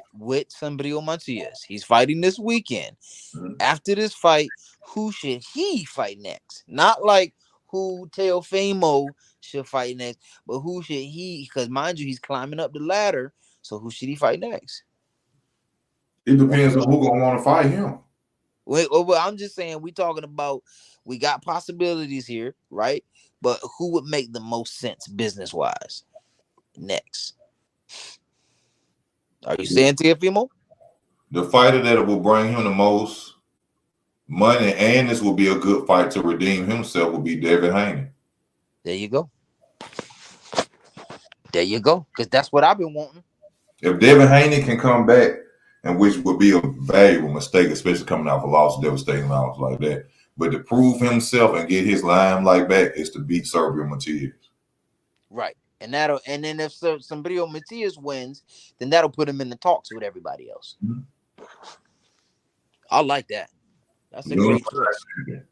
Speaker 2: Somebrio Matias, he's fighting this weekend. Mm-hmm. After this fight, who should he fight next? Not like who Teofimo should fight next, but who should he? Because mind you, he's climbing up the ladder. So who should he fight next?
Speaker 1: It depends on who gonna want to fight him.
Speaker 2: Well, I'm just saying we got possibilities here, right? But who would make the most sense business wise next? Are you saying Teofimo?
Speaker 1: The fighter that will bring him the most money, and this will be a good fight to redeem himself, will be Devin Haney.
Speaker 2: There you go. There you go. Because that's what I've been wanting.
Speaker 1: If Devin Haney can come back, and which would be a valuable mistake, especially coming off a loss, devastating loss like that. But to prove himself and get his limelight back is to beat Serbia Matias.
Speaker 2: Right. And then if Somebrio Matias wins, then that'll put him in the talks with everybody else. Mm-hmm. I like that. That's a great choice.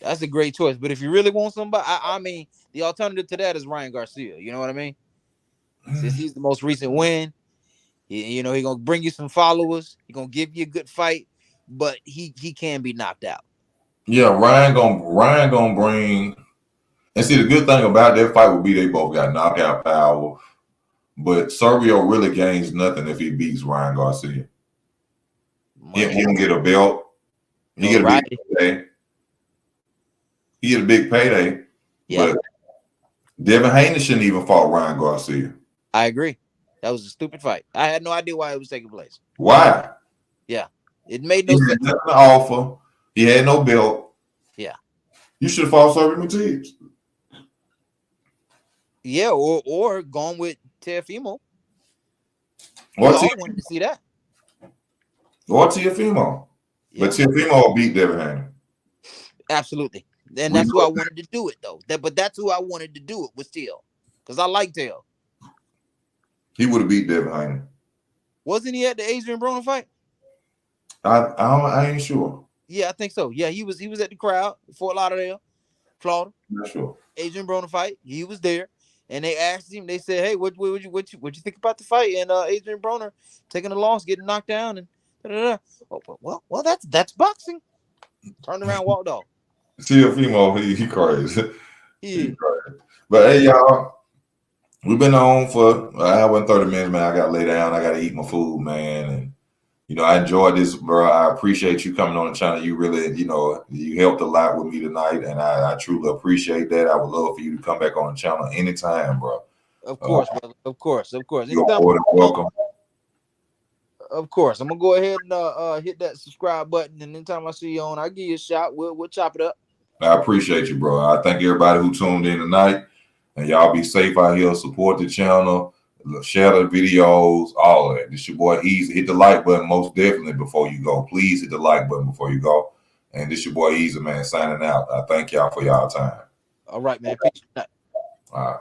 Speaker 2: That's a great choice. But if you really want somebody, I mean, the alternative to that is Ryan Garcia. You know what I mean? Since he's the most recent win, he's gonna bring you some followers. He's gonna give you a good fight, but he can be knocked out.
Speaker 1: Yeah, Ryan gonna bring. And see, the good thing about that fight would be they both got knockout power. But Serbio really gains nothing if he beats Ryan Garcia. He don't get a belt. He get a big payday. He get a big payday. Yeah. But Devin Haney shouldn't even fought Ryan Garcia.
Speaker 2: I agree. That was a stupid fight. I had no idea why it was taking place.
Speaker 1: Why?
Speaker 2: Yeah. It made no sense.
Speaker 1: He had nothing to offer. He had no belt.
Speaker 2: Yeah.
Speaker 1: You should have fought Serbia Matias.
Speaker 2: Yeah, or gone with Teofimo. We all wanted to see that.
Speaker 1: Or Teofimo. Yeah. But Teofimo beat Devin Haney.
Speaker 2: Absolutely. And that's who I wanted to do it, though. But that's who I wanted to do it with Teo. Because I like Teo.
Speaker 1: He would have beat Devin Haney.
Speaker 2: Wasn't he at the Adrian Broner fight?
Speaker 1: I ain't sure.
Speaker 2: Yeah, I think so. Yeah, he was at the crowd, Fort Lauderdale, Florida.
Speaker 1: Not sure.
Speaker 2: Adrian Broner fight. He was there. And they asked him, they said, hey, what you think about the fight? And Adrian Broner taking a loss, getting knocked down, and da-da-da. Oh, well, that's boxing. Turned around, walked off.
Speaker 1: Teofimo, he crazy. He crazy. But hey, y'all, we've been on for an hour and 30 minutes, man. I got to lay down. I got to eat my food, man. And, I enjoyed this, bro. I appreciate you coming on the channel. You really, you helped a lot with me tonight, and I truly appreciate that. I would love for you to come back on the channel anytime, bro.
Speaker 2: Of course, brother. Of course.
Speaker 1: You're welcome.
Speaker 2: Of course. I'm going to go ahead and hit that subscribe button, and anytime I see you on, I'll give you a shot. We'll chop it up.
Speaker 1: I appreciate you, bro. I thank everybody who tuned in tonight, and y'all be safe out here. Support the channel. Share the videos, all of that. This your boy Easy. Hit the like button most definitely before you go. Please hit the like button before you go. And this your boy Easy, man, signing out. I thank y'all for y'all time.
Speaker 2: All right, man. Peace.
Speaker 1: All right.